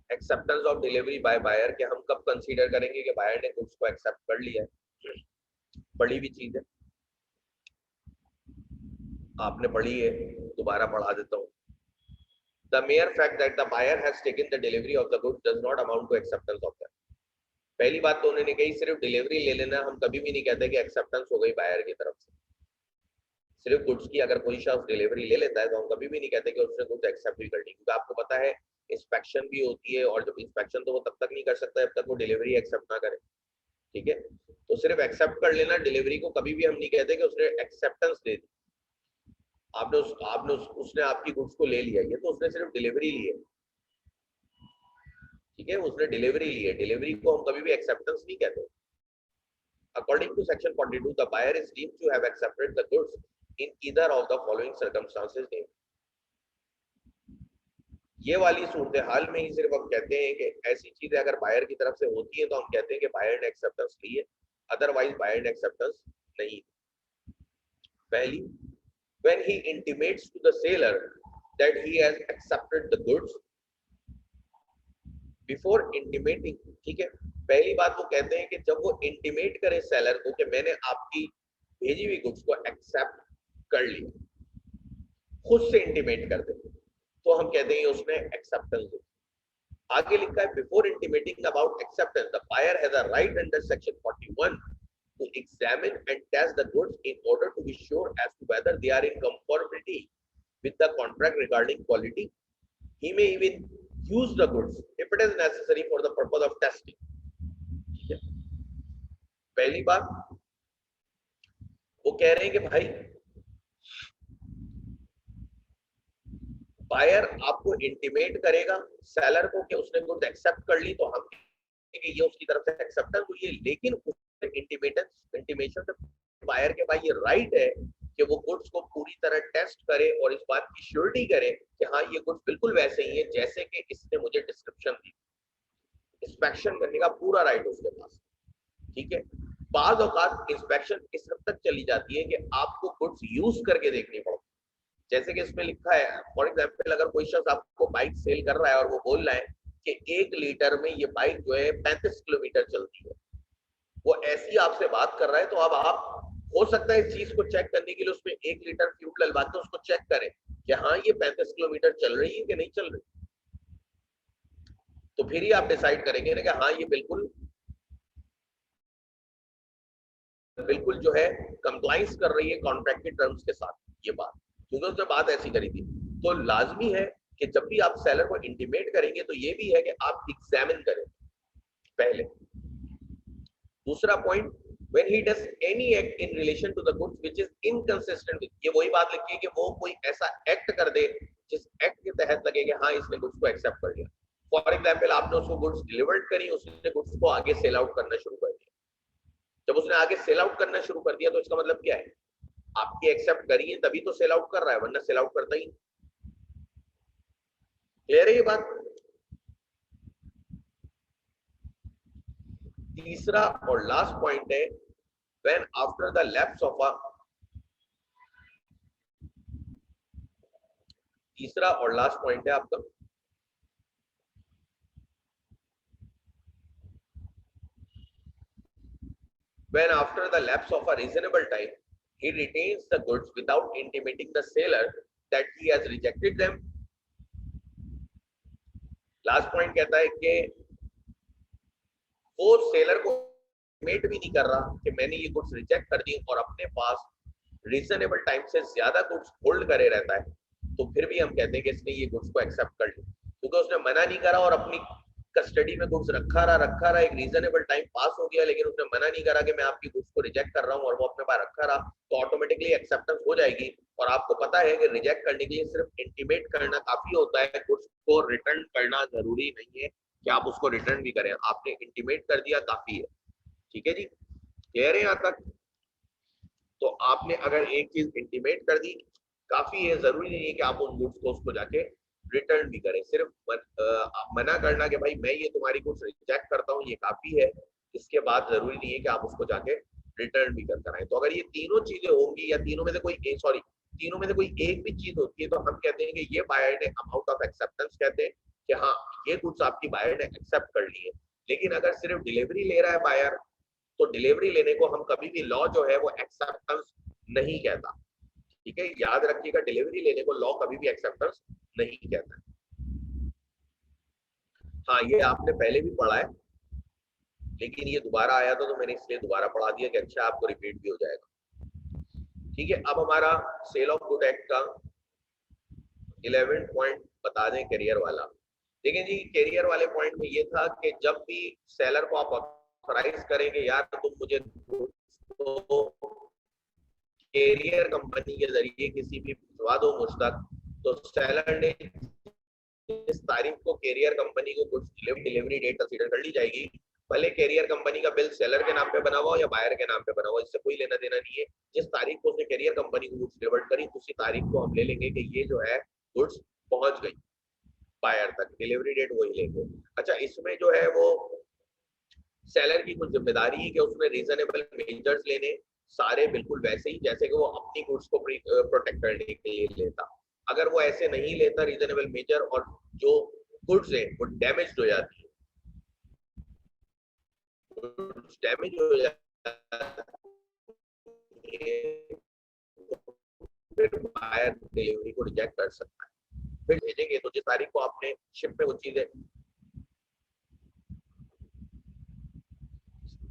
Acceptance of delivery by buyer, के हम कब कंसीडर करेंगे कि बायर ने गुड्स को एक्सेप्ट कर लिया है। बड़ी भी चीज है, आपने पढ़ी है, दोबारा पढ़ा देता हूँ। The mere fact that the buyer has taken the delivery of the goods does not amount to acceptance of them. पहली बात तो उन्होंने कही, सिर्फ डिलीवरी ले लेना, हम कभी भी नहीं कहते कि एक्सेप्टेंस हो गई बायर की तरफ से। सिर्फ गुड्स की अगर कोई शख्स डिलीवरी ले लेता है तो हम कभी भी नहीं कहते कि उसने गुड्स एक्सेप्ट भी करनी, क्योंकि आपको पता है इंस्पेक्शन भी होती है, और जब इंस्पेक्शन तो वो तब तक नहीं कर सकता जब तक वो डिलीवरी एक्सेप्ट ना करे। ठीक है, तो सिर्फ एक्सेप्ट कर लेना, डिलीवरी को कभी भी हम नहीं कहते कि उसने एक्सेप्टेंस दे दी। उसने आपकी गुड्स को ले लिया, ये तो उसने सिर्फ डिलीवरी ली है। ठीक है, उसने डिलीवरी ली है, डिलीवरी को हम कभी भी एक्सेप्टेंस नहीं कहते। According to section 42, the buyer is deemed to have accepted the goods in either of the following circumstances named. ये वाली सूरत हाल में ही सिर्फ हम कहते हैं कि ऐसी चीजें अगर बायर की तरफ से होती हैं तो हम कहते हैं कि बायर ने एक्सेप्टेंस ली है, अदरवाइज बायर ने एक्सेप्टेंस नहीं। पहली, when he intimates to the seller that he has accepted the goods before intimating। ठीक है, पहली बात वो कहते हैं कि जब वो इंटीमेट करे सेलर को कि मैंने आपकी भेजी हुई गुड्स को एक्सेप्ट कर लिया, खुद से इंटीमेट कर दे, तो हम कहते हैं उसने एक्सेप्टेंस दी। आगे लिखा है, before intimating about acceptance the buyer has a right under section 41 to examine and test the goods in order to be sure as to whether they are in conformity with the contract regarding quality. He may even use the goods if it is necessary for the purpose of testing. पहली बात वो कह रहे हैं कि भाई buyer आपको intimate करेगा सेलर को कि उसने गुड्स एक्सेप्ट कर ली, तो हम कि ये उसकी तरफ से एक्सेप्टेंस हुई है, लेकिन उसने इंटीमेशन से बायर के पास ये राइट है कि वो गुड्स को पूरी तरह टेस्ट करे और इस बात की श्योरिटी करे कि हाँ ये गुड्स बिल्कुल वैसे ही है जैसे कि इसने मुझे डिस्क्रिप्शन दी। इंस्पेक्शन करने का पूरा राइट उसके पास। ठीक है, बाज़ औकात इंस्पेक्शन इस हद तक चली जाती है कि आपको गुड्स यूज करके देखनी पड़ती, जैसे कि इसमें लिखा है, फॉर एग्जांपल अगर कोई शख्स आपको बाइक सेल कर रहा है और वो बोल रहा है कि 1 लीटर में ये बाइक जो है 35 किलोमीटर चलती है, वो ऐसी आपसे बात कर रहा है, तो अब आप हो सकता है इस चीज को चेक करने के लिए उसमें 1 लीटर फ्यूल डलवाते उसको चेक करें कि हाँ ये 35 किलोमीटर चल रही है कि नहीं चल रही, तो फिर ही आप डिसाइड करेंगे ना कि हाँ ये बिल्कुल बिल्कुल जो है कंप्लाइंस कर रही है कॉन्ट्रैक्ट के टर्म्स के साथ ये बात, क्योंकि उसने बात ऐसी करी थी। तो लाजमी है कि जब भी आप सेलर को इंटीमेट करेंगे तो ये भी है कि आप एग्जामिन करें पहले। दूसरा point, when he does any act in relation to the goods which is inconsistent with, ये वही बात लिखी है कि वो कोई ऐसा एक्ट कर दे जिस एक्ट के तहत लगे कि हाँ इसने गुड्स को एक्सेप्ट कर लिया। फॉर एग्जांपल आपने उसको गुड्स डिलीवर्ड करी, उसने गुड्स को आगे सेल आउट करना शुरू कर दिया। जब उसने आगे सेल आउट करना शुरू कर दिया तो इसका मतलब क्या है, आपकी एक्सेप्ट करी है तभी तो सेल आउट कर रहा है, वरना सेल आउट करता ही। क्लियर है ये बात। तीसरा और लास्ट पॉइंट है, when after the lapse of a, तीसरा और लास्ट पॉइंट है आपका, when after the lapse of a reasonable time he retains the goods without intimating the seller that he has rejected them। Last point कहता है कि वो seller को intimate भी नहीं कर रहा कि मैंने ये गुड्स रिजेक्ट कर दी और अपने पास रीजनेबल टाइम से ज्यादा गुड्स होल्ड करे रहता है, तो फिर भी हम कहते हैं कि इसने ये गुड्स को एक्सेप्ट कर लिया, क्योंकि उसने मना नहीं करा और अपनी कस्टडी में गुड्स रखा रहा, एक रीजनेबल टाइम पास हो गया, लेकिन उसने मना नहीं करा कि मैं आपकी गुड्स को रिजेक्ट कर रहा हूँ, और वो अपने पास रखा रहा, तो ऑटोमेटिकली एक्सेप्टेंस हो जाएगी। और आपको पता है कि रिजेक्ट करने के लिए सिर्फ इंटीमेट करना काफी होता है, गुड्स को रिटर्न करना जरूरी नहीं है कि आप उसको रिटर्न भी करें, आपने इंटीमेट कर दिया काफी है। ठीक है जी, क्लियर है यहाँ तक? तो आपने अगर एक चीज इंटीमेट कर दी काफी है, जरूरी नहीं है कि आप उन गुड्स को उसको जाके रिटर्न भी करें, सिर्फ मना करना कि भाई मैं ये तुम्हारी गुड्स रिजेक्ट करता हूँ ये काफी है, इसके बाद जरूरी नहीं है कि आप उसको जाके रिटर्न भी कर आए। तो अगर ये तीनों चीजें होंगी या तीनों में से कोई सॉरी तीनों में से कोई एक भी चीज होती है, तो हम कहते हैं कि ये बायर ने अमाउंट ऑफ एक्सेप्टेंस कहते हैं कि हाँ ये गुड्स आपकी बायर ने एक्सेप्ट कर ली है। लेकिन अगर सिर्फ डिलीवरी ले रहा है बायर, तो डिलीवरी लेने को हम कभी भी लॉ जो है वो एक्सेप्टेंस नहीं कहता। ठीक है, याद रखिएगा, डिलीवरी लेने को लॉ कभी भी एक्सेप्टेंस नहीं कहता। हाँ ये आपने पहले भी पढ़ा है, लेकिन ये दोबारा आया था तो मैंने इसलिए दोबारा पढ़ा दिया कि अच्छा आपको रिपीट भी हो जाएगा। ठीक है, अब हमारा सेल ऑफ गुड एक्ट का 11 पॉइंट बता दें करियर वाला। देखिए जी, करियर वाले पॉइंट में ये था कि जब भी सेलर को आप ऑथराइज करेंगे, यार तुम मुझे तो कैरियर कंपनी के जरिए किसी भी भिजवा दो मुझ तक, तो सेलर ने इस तारीख को कैरियर कंपनी को गुड्स डिलीवरी डेट कंसीडर कर ली जाएगी, भले कैरियर कंपनी का बिल सेलर के नाम पे बना हुआ या बायर के नाम पे बना हुआ, इससे कोई लेना देना नहीं है। जिस तारीख को उसने कैरियर कंपनी को गुड्स डिलीवर करी, उसी तारीख को हम ले लेंगे कि ये जो है गुड्स पहुंच गई बायर तक, डिलीवरी डेट वही लेंगे। अच्छा, इसमें जो है वो सेलर की कुछ जिम्मेदारी है कि उसमें रीजनेबल मेजर्स लेने, सारे बिल्कुल वैसे ही जैसे कि वो अपनी गुड्स को प्रोटेक्ट करने के लिए लेता। अगर वो ऐसे नहीं लेता रीजनेबल मेजर, और जो गुड्स है वो डैमेज हो जाती है, डैमेज हो जाती है, फिर बायर डिलीवरी को रिजेक्ट कर सकता है। फिर भेजेंगे तो जिस तारीख को आपने शिप में वो चीजें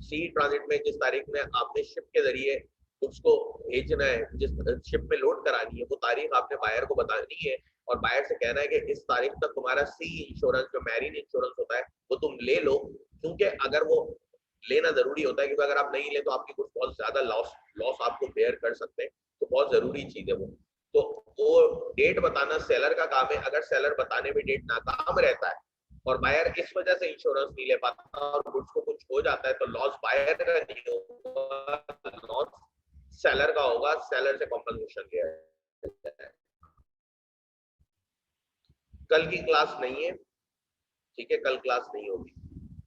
सी ट्रांजिट में, जिस तारीख में आपने शिप के जरिए उसको भेजना है, जिस शिप में लोड करानी है, वो तारीख आपने बायर को बतानी है, और बायर से कहना है कि इस तारीख तक तुम्हारा सी इंश्योरेंस जो मैरीन इंश्योरेंस होता है वो तुम ले लो, क्योंकि अगर वो लेना जरूरी होता है, क्योंकि अगर आप नहीं ले तो आपकी कुछ बहुत ज्यादा लॉस आपको बेयर कर सकते हैं, तो बहुत जरूरी चीज है वो। तो वो डेट बताना सेलर का काम है। अगर सेलर बताने में डेट नाकाम रहता है और बायर इस वजह से इंश्योरेंस नहीं ले पाता और गुड्स को कुछ हो जाता है, तो लॉस बायर का नहीं होगा, लॉस सेलर का होगा, सेलर से कॉम्पनसेशन लिया जाए। कल की क्लास नहीं है, ठीक है, कल क्लास नहीं होगी।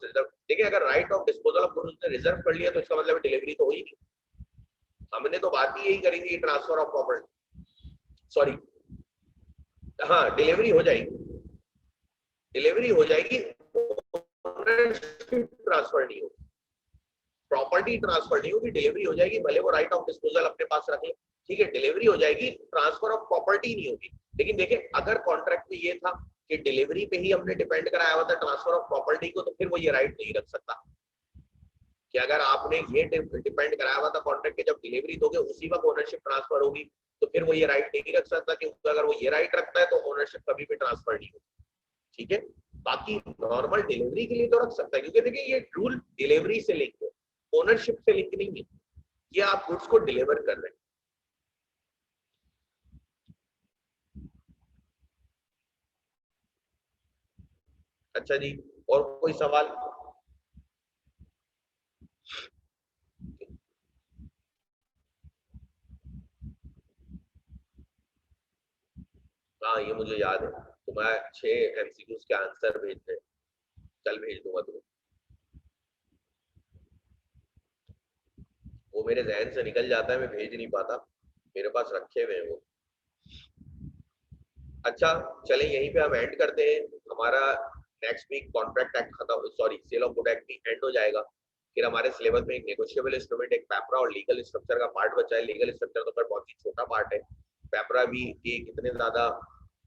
देखिए, अगर right of disposal of goods ने रिजर्व कर लिया तो इसका मतलब डिलीवरी तो हुई नहीं। हमने तो बात ही यही करी थी, ट्रांसफर ऑफ प्रॉपर्टी, सॉरी हाँ डिलीवरी हो जाएगी, डिलीवरी हो जाएगी, ट्रांसफर नहीं होगी, प्रॉपर्टी ट्रांसफर नहीं होगी, डिलीवरी हो जाएगी, भले वो राइट ऑफ डिस्पोजल अपने पास रख ले, ठीक है, डिलीवरी हो जाएगी, ट्रांसफर ऑफ प्रॉपर्टी नहीं होगी। लेकिन देखिए, अगर कॉन्ट्रैक्ट में ये था कि डिलीवरी पे ही हमने डिपेंड कराया हुआ था ट्रांसफर ऑफ प्रॉपर्टी को, तो फिर वो ये राइट नहीं रख सकता कि अगर आपने ये डिपेंड कराया हुआ था कॉन्ट्रैक्ट के जब डिलीवरी दोगे उसी वक्त ओनरशिप ट्रांसफर होगी, तो फिर वो ये राइट नहीं रख सकता, क्योंकि अगर वो ये राइट रखता है तो ओनरशिप कभी भी ट्रांसफर नहीं होगी। ठीक है, बाकी नॉर्मल डिलीवरी के लिए तो रख सकता है, क्योंकि देखिए ये रूल डिलीवरी से लिंक है, ओनरशिप से लिंक नहीं है, ये आप गुड्स को डिलीवर कर रहे हैं। अच्छा जी, और कोई सवाल? हाँ ये मुझे याद है, तो मैं 6 एमसीक्यूज के आंसर भेज दे, कल भेज दूंगा तुम्हें, वो मेरे जहन से निकल जाता है, मैं भेज नहीं पाता, मेरे पास रखे हुए हैं वो। अच्छा चले यहीं पे हम एंड करते हैं, हमारा नेक्स्ट वीक कॉन्ट्रैक्ट एक्ट खत्म, sorry sale of good act भी एंड हो जाएगा। फिर हमारे सिलेबस में एक नेगोशिएबल इंस्ट्रूमेंट, एक पेपरा और लीगल स्ट्रक्चर का पार्ट बचा है। लीगल स्ट्रक्चर तो पर बहुत ही छोटा पार्ट है, पेपरा भी एक इतने ज्यादा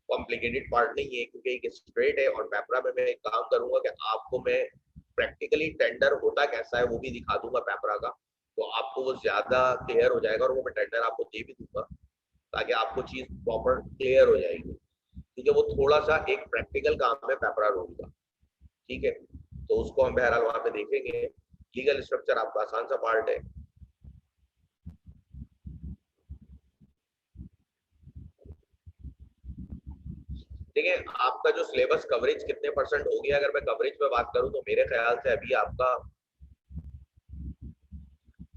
कॉम्प्लिकेटेड पार्ट नहीं है, क्योंकि एक स्ट्रेट है, और पेपरा में मैं एक काम करूंगा कि आपको मैं प्रैक्टिकली टेंडर होता कैसा है वो भी दिखा दूंगा पेपरा का, तो आपको वो ज्यादा क्लियर हो जाएगा, और वो मैं टेंडर आपको दे भी दूंगा ताकि आपको चीज प्रॉपर क्लियर हो जाएगी। ठीक है, वो थोड़ा सा एक प्रैक्टिकल काम है पेपरा रूल का। ठीक है, तो उसको हम बहरहाल वहां पे देखेंगे। लीगल स्ट्रक्चर आपका आसान सा पार्ट है। देखिए, आपका जो सिलेबस कवरेज कितने परसेंट हो गया, अगर मैं कवरेज पे बात करूं तो मेरे ख्याल से अभी आपका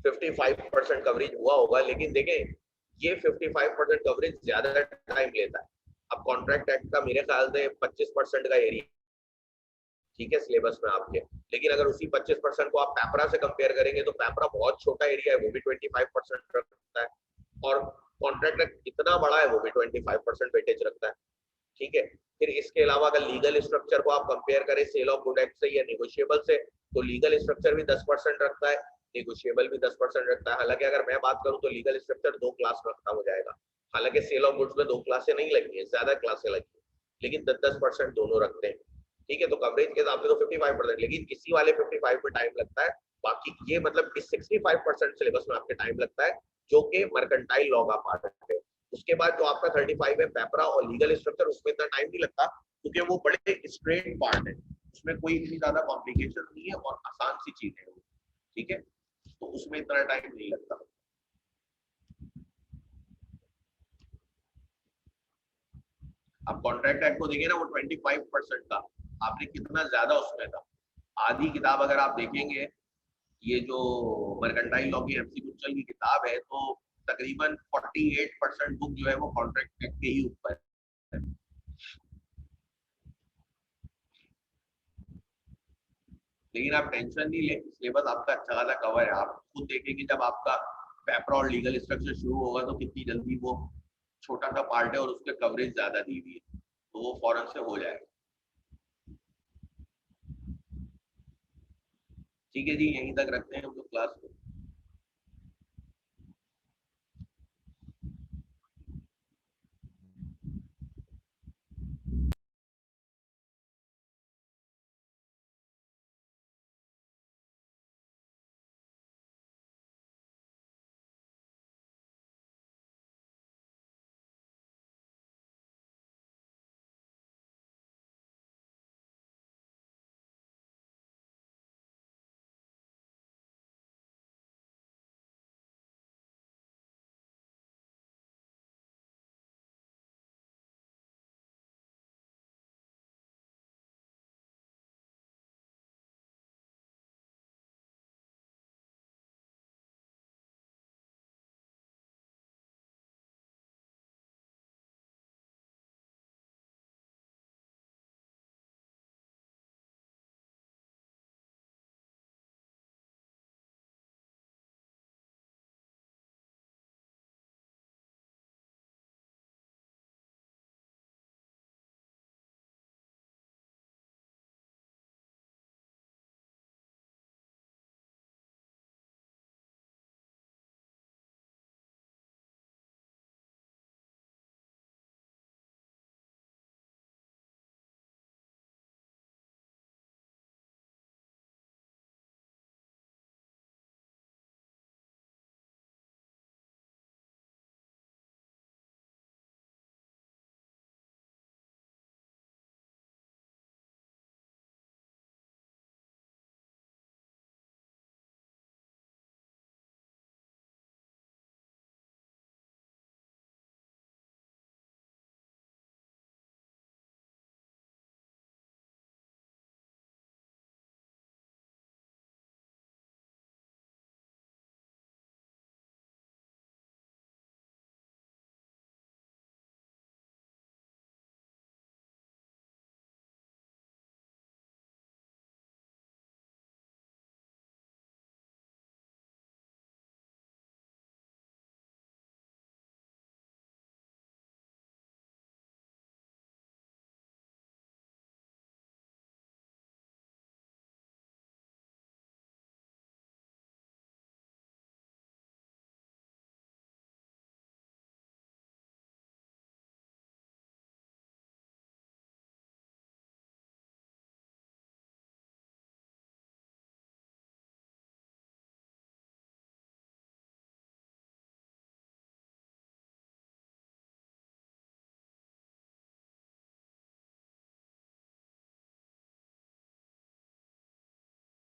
55% कवरेज हुआ होगा। लेकिन देखें, ये 55% कवरेज ज्यादा टाइम लेता है। अब कॉन्ट्रैक्ट एक्ट का मेरे ख्याल से 25% का एरिया, ठीक है, सिलेबस में आपके। लेकिन अगर उसी 25% को आप पेपरा से कंपेयर करेंगे तो पेपरा बहुत छोटा एरिया है, वो भी 25% रखता है, और कॉन्ट्रैक्ट एक्ट इतना बड़ा है, वो भी 25% वेटेज रखता है। ठीक है, फिर इसके अलावा अगर लीगल स्ट्रक्चर को आप कंपेयर करें सेल ऑफ गुड एक्ट से या नेगोशिएबल से, तो लीगल स्ट्रक्चर भी 10% रखता है, नेगोशिएबल भी 10% रखता है। हालांकि अगर मैं बात करूं तो लीगल स्ट्रक्चर 2 क्लास में खत्म हो जाएगा। हालांकि सेल ऑफ गुड्स में 2 क्लासें नहीं लगी है, ज्यादा क्लासें लगी है, लेकिन 10-10% दोनों रखते हैं। ठीक है, तो कवरेज के हिसाब से तो 55%, लेकिन इसी वाले 55 में टाइम लगता है। बाकी ये मतलब इस 65% सिलेबस में आपके टाइम लगता है, जो कि मर्केंटाइल लॉ का पार्ट है। उसके बाद जो आपका 35 है पेपरा और लीगल स्ट्रक्चर, उसमें इतना टाइम नहीं लगता क्योंकि वो बड़े स्ट्रेट पार्ट है, उसमें कोई इतनी ज्यादा कॉम्प्लिकेशन नहीं है और आसान सी चीज है। ठीक है, तो उसमें इतना टाइम नहीं लगता। अब कॉन्ट्रैक्ट एक्ट को देखिए ना, वो 25% था, आपने कितना ज्यादा उसमें था। आधी किताब अगर आप देखेंगे, ये जो मर्केंटाइल लॉ की एमसी गुज्जल की किताब है, तो तकरीबन 48% बुक जो है वो कॉन्ट्रैक्ट एक्ट के ही ऊपर है। लेकिन आप टेंशन नहीं ले, सिलेबस आपका अच्छा खासा कवर है। आप खुद देखेंगे जब आपका पेपर और लीगल स्ट्रक्चर शुरू होगा तो कितनी जल्दी वो छोटा सा पार्ट है और उसके कवरेज ज्यादा दी हुई है, तो वो फौरन से हो जाएगा। ठीक है जी, यहीं तक रखते हैं हम लोग क्लास को।